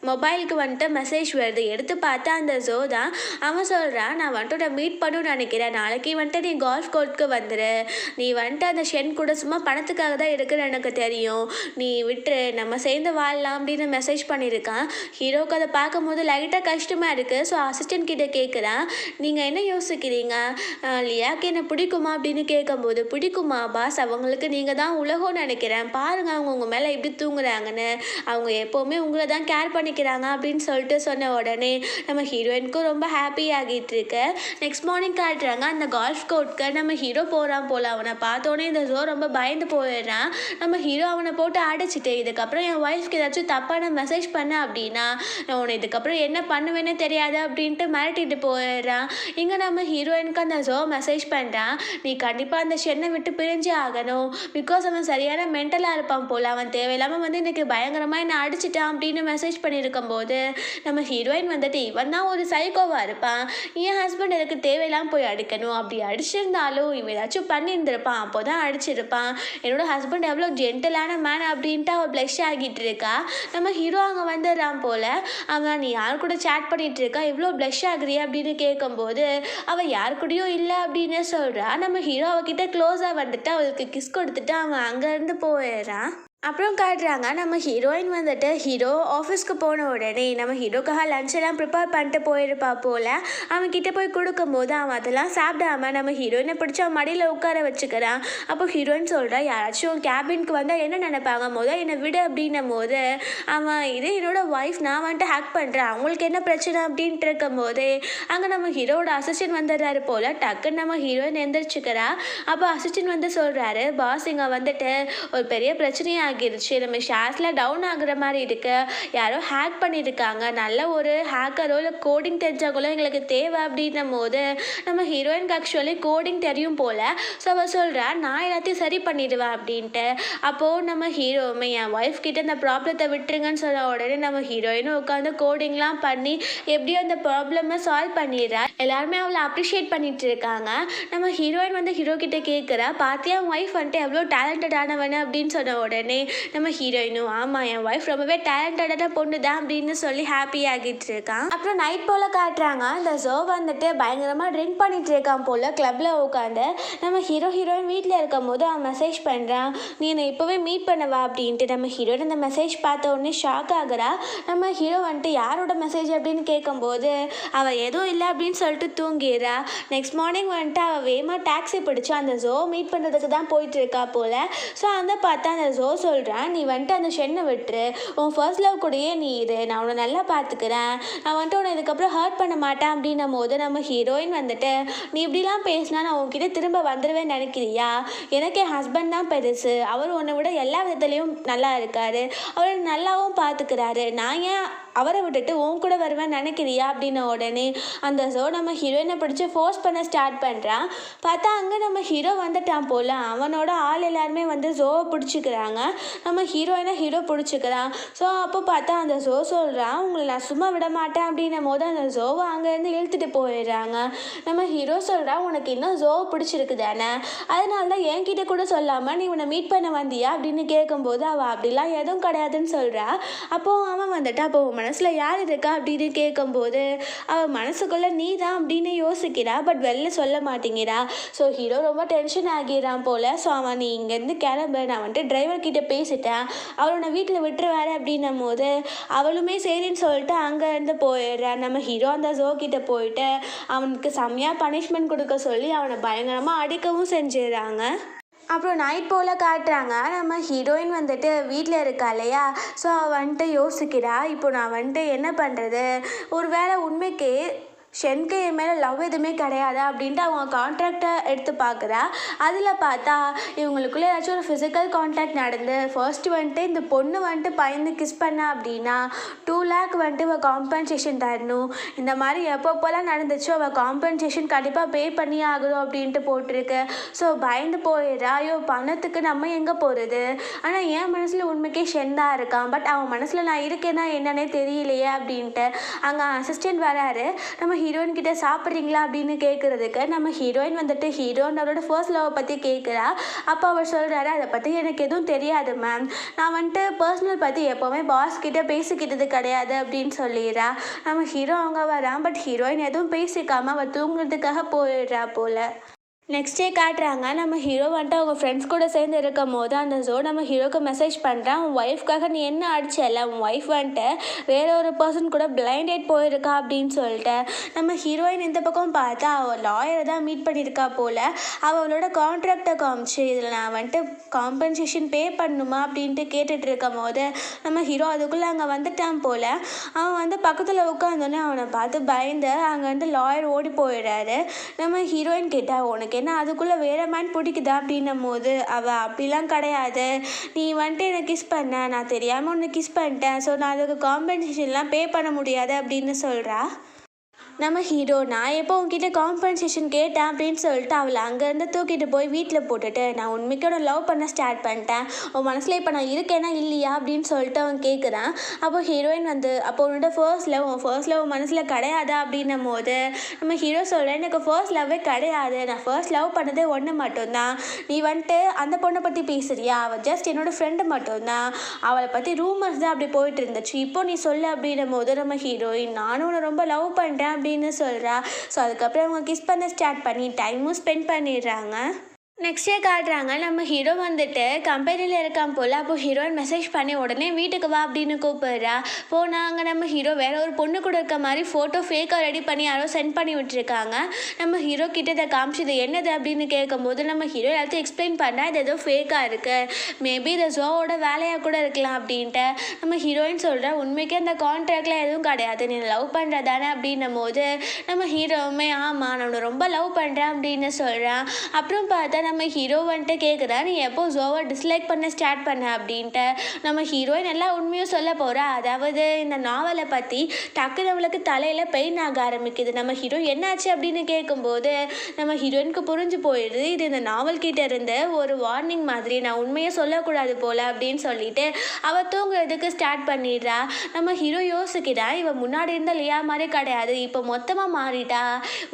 மொபைலுக்கு வந்துட்டு மெசேஜ் வருது. எடுத்து பார்த்தா அந்த ஜோ தான். அவன் சொல்கிறான், நான் வந்துட்டு உன்னை மீட் பண்ணணும்னு நினைக்கிறேன், நாளைக்கு வந்துட்டு நீ கோல்ஃப் கோர்ட்டுக்கு வந்துடு, நீ வந்துட்டு அந்த ஷென் கூட சும்மா பணத்துக்காக தான் இருக்குன்னு எனக்கு தெரியும், நீ விட்டுரு, நம்ம சேர்ந்து வாழலாம் அப்படின்னு மெசேஜ் பண்ணியிருக்கான். ஹீரோக்கு அதை பார்க்கும்போது லைட்டாக கஷ்டமாக இருக்குது. ஸோ அசிஸ்டன்ட் கிட்டே கேட்குறான், நீங்கள் என்ன யோசிக்கிறீங்க, லியாக்கு என்ன பிடிக்குமா அப்படின்னு கேட்கும்போது, பிடிக்குமா பாஸ், அவங்களுக்கு நீங்கள் தான் உலகம்னு நினைக்கிறேன், பாருங்கள் அவங்க உங்கள் மேலே எப்படி தூங்குறாங்கன்னு, அவங்க எப்போவுமே உங்களை தான் கேர் பண்ணிக்கிறாங்க அப்படின்னு சொல்லிட்டு சொன்ன உடனே நம்ம ஹீரோயினுக்கும் ரொம்ப ஹாப்பி ஆகிட்டு இருக்கு. நெக்ஸ்ட் மார்னிங் காட்டுறாங்க அந்த கோல்ஃப் கோர்ட்க்கு நம்ம ஹீரோ போகிறான் போல். அவனை பார்த்தோன்னே இந்த ஜோ ரொம்ப பயந்து போயிடுறான். நம்ம ஹீரோ அவனை போட்டு அடைச்சிட்டு, இதுக்கப்புறம் என் ஒய்ஃப்க்கு ஏதாச்சும் தப்பான மெசேஜ் பண்ண அப்படின்னா அவனை இதுக்கப்புறம் என்ன பண்ணுவேன்னு தெரியாது அப்படின்ட்டு மிரட்டிட்டு போயிடுறான். இங்கே நம்ம ஹீரோயினுக்கு அந்த ஜோ மெசேஜ் பண்ணுறான், நீ கண்டிப்பாக அந்த ஷென்னை விட்டு பிரிஞ்சே ஆகணும், பிகாஸ் அவன் சரியான மென்டலாக இருப்பான் போல், அவன் தேவையில்லாமல் வந்து எனக்கு பயங்கரமாக என்னை அடிச்சிட்டான் அப்படின்னு மெசேஜ் பண்ணியிருக்கும்போது நம்ம ஹீரோயின் வந்துட்டு, இவன் தான் ஒரு சைக்கோவாக இருப்பான், என் ஹஸ்பண்ட் எனக்கு தேவையில்லாமல் போய் அடிக்கணும், அப்படி அடிச்சிருந்தாலும் இவன் ஏதாச்சும் பண்ணியிருந்திருப்பான், அப்போ தான் அடிச்சிருப்பான், என்னோட ஹஸ்பண்ட் எவ்வளோ ஜென்டலான மேன் அப்படின்ட்டு அவள் ப்ளஷ் ஆகிட்டு இருக்கா. நம்ம ஹீரோ அங்கே வந்துடுறான் போல். அவன், நீ யார் கூட சேட் பண்ணிகிட்டு இருக்கா, இவ்வளோ ப்ளஷ் ஆகுறியா அப்படின்னு கேட்கும்போது அவள் யார் கூடயும் இல்லை அப்படின்னு சொல்கிறா. நம்ம ஹீரோ அவகிட்ட க்ளோஸாக வந்துட்டு அவளுக்கு கிஸ் கொடுத்துட்டு அவன் அங்கேருந்து போயிடுறான். அப்புறம் காட்டுறாங்க நம்ம ஹீரோயின் வந்துட்டு ஹீரோ ஆஃபீஸ்க்கு போன உடனே நம்ம ஹீரோக்காக லஞ்ச் எல்லாம் ப்ரிப்பேர் பண்ணிட்டு போயிருப்பா போல். அவன்கிட்ட போய் கொடுக்கும்போது அவன் அதெல்லாம் சாப்பிடாம நம்ம ஹீரோயினை பிடிச்சி அவன் மடியில் உட்கார வச்சுக்கிறான். அப்போ ஹீரோயின் சொல்கிறா, யாராச்சும் கேபினுக்கு வந்தால் என்ன நினைப்பாங்க, முதல் என்னை விடு அப்படின்னும் போது அவன், இது என்னோட ஒய்ஃப், நான் வந்துட்டு ஹேக் பண்ணுறேன், அவங்களுக்கு என்ன பிரச்சனை அப்படின்ட்டு இருக்கும் போதே அங்கே நம்ம ஹீரோட அசிஸ்டன்ட் வந்துடுறாரு போல். டக்குன்னு நம்ம ஹீரோயின் எந்திரிச்சுக்கிறா. அப்போ அசிஸ்டன்ட் வந்து சொல்கிறாரு, பாஸ் இங்கே வந்துட்டு ஒரு பெரிய பிரச்சனையாக ஆகிருச்சு, நம்ம ஷேர்ஸில் டவுன் ஆகுற மாதிரி இருக்கு, யாரோ ஹேக் பண்ணியிருக்காங்க, நல்ல ஒரு ஹேக்கரோ இல்லை கோடிங் தெரிஞ்சாங்களோ எங்களுக்கு தேவை அப்படின்னும் போது நம்ம ஹீரோயினுக்கு ஆக்சுவலி கோடிங் தெரியும் போல். ஸோ அவள் சொல்கிறா, நான் எல்லாத்தையும் சரி பண்ணிடுவேன் அப்படின்ட்டு. அப்போது நம்ம ஹீரோவுமே, என் ஒய்ஃப் கிட்ட இந்த ப்ராப்ளத்தை விட்டுருங்கன்னு சொன்ன உடனே நம்ம ஹீரோயினும் உட்காந்து கோடிங்லாம் பண்ணி எப்படியோ அந்த ப்ராப்ளமை சால்வ் பண்ணிடுறா. எல்லாருமே அவளை அப்ரிஷியேட் பண்ணிட்டு இருக்காங்க. நம்ம ஹீரோயின் வந்து ஹீரோ கிட்ட கேட்குறா, பார்த்தியா என் ஒய்ஃப் வந்துட்டு எவ்வளோ டேலண்டடானவனு அப்படின்னு சொன்ன உடனே நம்ம ஹீரோயினும், ஆமாம் என் ஒய்ஃப் ரொம்பவே டேலண்டடான பொண்ணு தான் அப்படின்னு சொல்லி ஹாப்பி ஆகிட்டு இருக்கான். அப்புறம் நைட் போல் காட்டுறாங்க அந்த ஜோ வந்துட்டு பயங்கரமாக ட்ரிங்க் பண்ணிட்டு இருக்கான் போல் கிளப்பில் உட்காந்து. நம்ம ஹீரோயின் வீட்டில் இருக்கும் போது அவன் மெசேஜ் பண்ணுறான், நீ என்னை இப்போவே மீட் பண்ணவா அப்படின்ட்டு. நம்ம ஹீரோயின் அந்த மெசேஜ் பார்த்த உடனே ஷாக் ஆகுறா. நம்ம ஹீரோ வந்துட்டு யாரோட மெசேஜ் அப்படின்னு கேட்கும்போது அவள் எதுவும் இல்லை அப்படின்னு சொல்லிட்டு தூங்கிடுறா. நெக்ஸ்ட் மார்னிங் வந்துட்டு அவள் வேகமாக டாக்ஸி பிடிச்சி அந்த ஜோ மீட் பண்ணுறதுக்கு தான் போயிட்டு இருக்கா போல். ஸோ அந்த பார்த்தா அந்த ஜோ சொல்கிறேன், நீ வந்துட்டு அந்த ஷென்னை விட்டுரு, உன் ஃபர்ஸ்ட் லவ் கூடயே நீ இரு, நான் உன்னை நல்லா பார்த்துக்கிறேன், நான் வந்துட்டு உன்னை இதுக்கப்புறம் ஹர்ட் பண்ண மாட்டேன் அப்படின்னும் போது நம்ம ஹீரோயின் வந்துட்டு, நீ இப்படிலாம் பேசினா நான் உன்கிட்ட திரும்ப வந்துடுவேன்னு நினைக்கிறியா, எனக்கு என் ஹஸ்பண்ட் தான் பெருசு, அவர் உன்னை விட எல்லா விதத்துலேயும் நல்லா இருக்காரு, அவர் நல்லாவும் பார்த்துக்கிறாரு, நான் ஏன் அவரை விட்டுட்டு உன் கூட வருவேன் நினைக்கிறியா அப்படின்ன உடனே அந்த ஜோ நம்ம ஹீரோயினை பிடிச்சி ஃபோர்ஸ் பண்ண ஸ்டார்ட் பண்ணுறான். பார்த்தா அங்கே நம்ம ஹீரோ வந்துட்டான் போல். அவனோட ஆள் எல்லாருமே வந்து ஜோவை பிடிச்சிக்கிறாங்க. நம்ம ஹீரோ பிடிச்சிக்கிறான். ஸோ அப்போ பார்த்தா அந்த ஜோ சொல்கிறான், உங்களை நான் சும்மா விட மாட்டேன் அப்படின்னும் போது அந்த ஜோவை அங்கேருந்து இழுத்துட்டு போயிடுறாங்க. நம்ம ஹீரோ சொல்கிறான், உனக்கு இன்னும் ஜோவை பிடிச்சிருக்கு தானே, அதனால தான் என்கிட்ட கூட சொல்லாமல் நீ உன்னை மீட் பண்ண வந்தியா அப்படின்னு கேட்கும்போது அவள் அப்படிலாம் எதுவும் கிடையாதுன்னு சொல்கிறா. அப்போது அவன் வந்துட்டு, அப்போ மனசில் யார் இருக்கா அப்படின்னு கேட்கும்போது அவள் மனசுக்குள்ளே நீ தான் அப்படின்னு யோசிக்கிறா, பட் வெளில சொல்ல மாட்டேங்கிறா. ஸோ ஹீரோ ரொம்ப டென்ஷன் ஆகிறான் போல். ஸோ அவன், நீ இங்கேருந்து கிளம்பு, நான் வந்துட்டு டிரைவர்கிட்ட பேசிட்டேன், அவளை வீட்டில் விட்டுருவாரு அப்படின்னும் போது அவளுமே சரின்னு சொல்லிட்டு அங்கேருந்து போயிடுறான். நம்ம ஹீரோ அந்த ஜோ கிட்ட போயிட்டு அவனுக்கு செம்மையாக பனிஷ்மெண்ட் கொடுக்க சொல்லி அவனை பயங்கரமாக அடிக்கவும் செஞ்சிடறாங்க. அப்புறம் நைட் போல் காட்டுறாங்க. நம்ம ஹீரோயின் வந்துட்டு வீட்டில் இருக்கா இல்லையா? ஸோ அவள் வந்துட்டு யோசிக்கிறா, இப்போ நான் வந்துட்டு என்ன பண்ணுறது, ஒரு வேளை உண்மைக்கே ஷென்க்கு என் மேலே லவ் எதுவுமே கிடையாது அப்படின்ட்டு அவங்க கான்ட்ராக்டை எடுத்து பார்க்குறா. அதில் பார்த்தா இவங்களுக்குள்ளே ஏதாச்சும் ஒரு ஃபிசிக்கல் கான்டாக்ட் நடந்து ஃபர்ஸ்ட்டு வந்துட்டு இந்த பொண்ணு வந்துட்டு பயந்து கிஸ் பண்ணா அப்படின்னா 2 லேக் வந்துட்டு அவள் காம்பன்சேஷன் தரணும். இந்த மாதிரி எப்பப்போலாம் நடந்துச்சோ அவள் காம்பன்சேஷன் கண்டிப்பாக பே பண்ணி ஆகணும் அப்படின்ட்டு போட்டிருக்கு. ஸோ பயந்து போயிடுறா. ஐயோ பணத்துக்கு நம்ம எங்கே போகிறது, ஆனால் என் மனசில் உண்மைக்கே ஷென் தான் இருக்கான், பட் அவன் மனசில் நான் இருக்கேன்னா என்னன்னே தெரியலையே அப்படின்ட்டு அங்கே அசிஸ்டன்ட் வராரு. நம்ம ஹீரோயின் கிட்ட சாப்பிட்றீங்களா அப்படின்னு கேட்குறதுக்கு நம்ம ஹீரோயின் வந்துட்டு ஹீரோனோட ஃபர்ஸ்ட் லவ் பற்றி கேட்குறா. அப்போ அவர் சொல்கிறாரு, அதை பற்றி எனக்கு எதுவும் தெரியாது மேம், நான் வந்துட்டு பர்சனல் பற்றி எப்போவுமே பாஸ் கிட்ட பேசிக்கிட்டது கிடையாது அப்படின்னு சொல்லிடுறா. நம்ம ஹீரோ அவங்க வரான், பட் ஹீரோயின் எதுவும் பேசிக்காமல் அவள் தூங்குறதுக்காக போயிடுறா போல். நெக்ஸ்ட் டே காட்டுறாங்க. நம்ம ஹீரோ வந்துட்டு அவங்க ஃப்ரெண்ட்ஸ் கூட சேர்ந்து இருக்கும் போது அந்த நம்ம ஹீரோக்கு மெசேஜ் பண்ணுறான், உன் ஒய்ஃப்காக நீ என்ன அடிச்சல, உன் ஒய்ஃப் வந்துட்டு வேற ஒரு பர்சன் கூட பிளைண்ட் டேட் போயிருக்கா அப்படின்னு சொல்லிட்டு. நம்ம ஹீரோயின் இந்த பக்கம் பார்த்தா அவள் லாயரை தான் மீட் பண்ணியிருக்கா போல். அவளோட கான்ட்ராக்டை காமிச்சு இதில் நான் வந்துட்டு காம்பன்சேஷன் பே பண்ணணுமா அப்படின்ட்டு கேட்டுட்டு இருக்கும் போது நம்ம ஹீரோ அதுக்குள்ளே அங்கே வந்துட்டான் போல். அவன் வந்து பக்கத்தில் உட்காந்தோன்னே அவனை பார்த்து பயந்து அங்கே வந்து லாயர் ஓடி போயிடுறாரு. நம்ம ஹீரோயின் கேட்டால் உனக்கு என்ன அதுக்குள்ளே வேறு மேன் பிடிக்குதா அப்படின்னும் போது அவள் அப்படிலாம் கிடையாது, நீ வந்துட்டு என்னை கிஸ் பண்ண, நான் தெரியாமல் உன்னை கிஸ் பண்ணிட்டேன், ஸோ நான் அதுக்கு காம்பன்சேஷன்லாம் பே பண்ண முடியாது அப்படின்னு சொல்கிறா. நம்ம ஹீரோ நான் எப்போ உங்ககிட்ட காம்பன்சேஷன் கேட்டேன் அப்படின்னு சொல்லிட்டு அவளை அங்கேருந்து தூக்கிட்டு போய் வீட்டில் போட்டுட்டு நான் உண்மைக்கு லவ் பண்ண ஸ்டார்ட் பண்ணிட்டேன், உன் மனசில் இப்போ நான் இருக்கேனா இல்லையா அப்படின்னு சொல்லிட்டு அவன் கேட்குறான். அப்போ ஹீரோயின் வந்து அப்போ உன்னோட ஃபர்ஸ்ட் லவ் மனசில் கிடையாதா அப்படின்னும் போது நம்ம ஹீரோ சொல்கிறேன், எனக்கு ஃபர்ஸ்ட் லவ்வே கிடையாது, நான் ஃபர்ஸ்ட் லவ் பண்ணதே ஒன்று மட்டும்தான், நீ வந்துட்டு அந்த பொண்ணை பற்றி பேசுறியா, அவள் ஜஸ்ட் என்னோடய ஃப்ரெண்டு மட்டும்தான், அவளை பற்றி ரூமர்ஸ் தான் அப்படி போயிட்டு இருந்துச்சு, இப்போ நீ சொல்லு அப்படின்னும் போது நம்ம ஹீரோயின் நானும் உன்னை ரொம்ப லவ் பண்ணிட்டேன் அப்படின்னு சொல்கிறா. ஸோ அதுக்கப்புறம் அவங்க கிஸ் பண்ண ஸ்டார்ட் பண்ணி டைமும் ஸ்பெண்ட் பண்ணிடுறாங்க. நெக்ஸ்ட் டே காட்டுறாங்க. நம்ம ஹீரோ வந்துட்டு கம்பெனியில் இருக்கான் போல். அப்போ ஹீரோயின் மெசேஜ் பண்ணி உடனே வீட்டுக்கு வா அப்படின்னு கூப்பிடுறா. போனால் அங்கே நம்ம ஹீரோ வேற ஒரு பொண்ணு கூட இருக்க மாதிரி ஃபோட்டோ ஃபேக்காக ரெடி பண்ணி யாரோ சென்ட் பண்ணி விட்டுருக்காங்க. நம்ம ஹீரோ கிட்ட இதை காமிச்சது என்னது அப்படின்னு கேட்கும்போது நம்ம ஹீரோ எல்லாத்தையும் எக்ஸ்பிளைன் பண்ணால் இது ஏதோ ஃபேக்காக இருக்குது, மேபி இது ஜோவோட வேலையாக கூட இருக்கலாம் அப்படின்ட்டு. நம்ம ஹீரோயின் சொல்கிறா, உண்மைக்கே அந்த கான்ட்ராக்டில் எதுவும் கிடையாது, நீ லவ் பண்ணுறதானே அப்படின்னும் போது நம்ம ஹீரோவுமே ஆமாம் நான் ரொம்ப லவ் பண்ணுறேன் அப்படின்னு சொல்கிறான். அப்புறம் பார்த்தா நம்ம ஹீரோ வந்துட்டு கேட்குறா, நீ எப்போ ஜோவை டிஸ்லைக் பண்ண ஸ்டார்ட் பண்ண அப்படின்ட்டு. நம்ம ஹீரோயின் எல்லா உண்மையும் சொல்ல போகிறா. அதாவது இந்த நாவலை பற்றி டக்குன்னு அவளுக்கு தலையில் பெயின் ஆக ஆரம்பிக்குது. நம்ம ஹீரோ என்னாச்சு அப்படின்னு கேட்கும்போது நம்ம ஹீரோயினுக்கு புரிஞ்சு போயிடுது, இது இந்த நாவல் கிட்ட இருந்து ஒரு வார்னிங் மாதிரி, நான் உண்மையை சொல்லக்கூடாது போல் அப்படின்னு சொல்லிட்டு அவள் தூங்குறதுக்கு ஸ்டார்ட் பண்ணிடுறா. நம்ம ஹீரோ யோசிக்கிறா, இவன் முன்னாடி இருந்த லியா மாதிரி கிடையாது, இப்போ மொத்தமாக மாறிட்டா,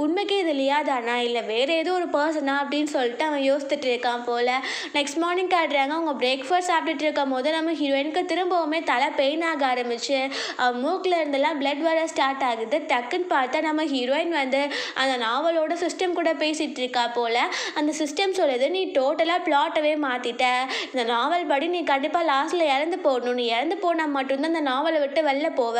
உண்மைக்கு இது லியா தானா இல்லை வேறு ஏதோ ஒரு பர்சனா அப்படின்னு சொல்லிட்டு அவன் யோசிச்சுட்டு இருக்கான் போல். நெக்ஸ்ட் மார்னிங் காட்டுறாங்க. அவங்க பிரேக்ஃபாஸ்ட் சாப்பிட்டுட்டு இருக்கும் போது நம்ம ஹீரோயினுக்கு திரும்பவுமே தலை பெயின் ஆக ஆரம்பிச்சு மூக்கில் இருந்தெல்லாம் பிளட் வர ஸ்டார்ட் ஆகுது. டக்குன்னு பார்த்தா நம்ம ஹீரோயின் வந்து அந்த நாவலோட சிஸ்டம் கூட பேசிகிட்டு இருக்கா போல். அந்த சிஸ்டம் சொல்லுது, நீ டோட்டலாக பிளாட்டவே மாற்றிட்ட, இந்த நாவல் படி நீ கண்டிப்பாக லாஸ்ட்டில் இறந்து போடணும், நீ இறந்து போனால் மட்டும்தான் இந்த நாவலை விட்டு வெளில போவ,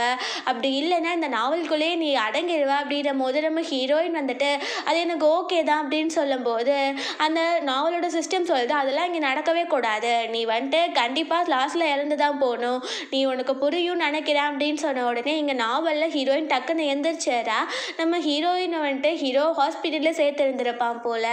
அப்படி இல்லைன்னா இந்த நாவலுக்குள்ளேயே நீ அடங்கிடுவ அப்படின்ற போது நம்ம ஹீரோயின் வந்துட்டு அது எனக்கு ஓகே தான் அப்படின்னு சொல்லும்போது அந்த நாவலோட சிஸ்டம் சொல்லுது, அதெல்லாம் இங்கே நடக்கவே கூடாது, நீ வந்துட்டு கண்டிப்பாக லாஸ்ட்டில் இறந்து தான் போகணும், நீ உனக்கு புரியும் நினைக்கிறேன் அப்படின்னு சொன்ன உடனே இங்கே நாவலில் ஹீரோயின் டக்குன்னு எந்திரிச்சேரா. நம்ம ஹீரோயினை வந்துட்டு ஹீரோ ஹாஸ்பிட்டலில் சேர்த்து இருந்திருப்பான் போல்.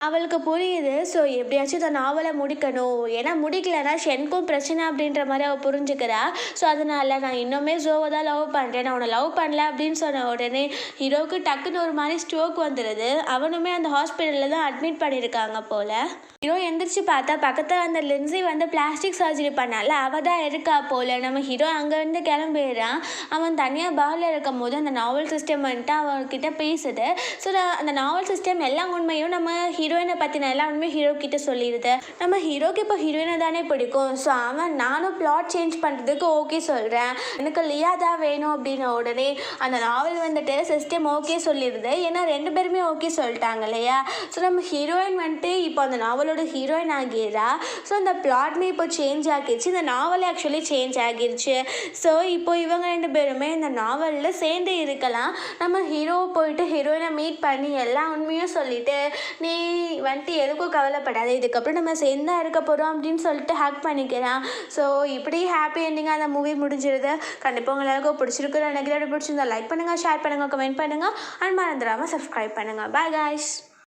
அவளுக்கு புரியுது, ஸோ எப்படியாச்சும் இந்த நாவலை முடிக்கணும், ஏன்னா முடிக்கலைன்னா ஷென்க்கும் பிரச்சனை அப்படின்ற மாதிரி அவள் புரிஞ்சுக்கிறா. ஸோ அதனால நான் இன்னுமே ஜோவை தான் லவ் பண்ணுறேன், நான் உன்னை லவ் பண்ணல அப்படின்னு சொன்ன உடனே ஹீரோவுக்கு டக்குன்னு ஒரு மாதிரி ஸ்ட்ரோக் வந்துடுது. அவனுமே அந்த ஹாஸ்பிட்டலில் தான் அட்மிட் பண்ணியிருக்காங்க போல். ஹீரோ எந்திரிச்சு பார்த்தா பக்கத்தில் அந்த லின்ஸி வந்து பிளாஸ்டிக் சர்ஜரி பண்ணால அவள் தான் இருக்கா போல். நம்ம ஹீரோ அங்கேருந்து கிளம்பிடுறான். அவன் தனியாக பாரில் இருக்கும் போது அந்த நாவல் சிஸ்டம் வந்துட்டு அவன்கிட்ட பேசுது. ஸோ அந்த நாவல் சிஸ்டம் எல்லா உண்மையும் நம்ம ஹீரோயினை பற்றின எல்லா உண்மையும் ஹீரோ கிட்ட சொல்லிடுது. நம்ம ஹீரோக்கு இப்போ ஹீரோயினை தானே பிடிக்கும். ஸோ நானும் பிளாட் சேஞ்ச் பண்ணுறதுக்கு ஓகே சொல்கிறேன், எனக்கு லியா தான் வேணும் அப்படின்ன உடனே அந்த நாவல் வந்துட்டு சிஸ்டம் ஓகே சொல்லிடுது. ஏன்னா 2 பேருமே ஓகே சொல்லிட்டாங்க இல்லையா. ஸோ நம்ம ஹீரோயின் வந்துட்டு இப்போ அந்த நாவலோட ஹீரோயின் ஆகிடுறா. ஸோ அந்த பிளாட்மே இப்போ சேஞ்ச் ஆகிடுச்சு, இந்த நாவலே ஆக்சுவலி சேஞ்ச் ஆகிருச்சு. ஸோ இப்போ இவங்க 2 பேருமே இந்த நாவலில் சேர்ந்து இருக்கலாம். நம்ம ஹீரோ போயிட்டு ஹீரோயினை மீட் பண்ணி எல்லா உண்மையும் சொல்லிட்டு, நீ வந்துட்டு எதுக்கும் கவலைப்படாத, இதுக்கப்புறம் நம்ம சேர்ந்து தான் இருக்க போகிறோம் அப்படின்னு சொல்லிட்டு ஹேக் பண்ணிக்கிறான். ஸோ இப்படி ஹாப்பி எண்டிங்காக அந்த மூவி முடிஞ்சிருது. கண்டிப்பாக உங்கள் எல்லாருக்கும் பிடிச்சிருக்குன்னு நினைக்கிறேன். பிடிச்சிருந்தா லைக் பண்ணுங்கள், ஷேர் பண்ணுங்கள், கமெண்ட் பண்ணுங்கள் அண்ட் மறந்துடாமல் சப்ஸ்கிரைப் பண்ணுங்கள். Bye guys.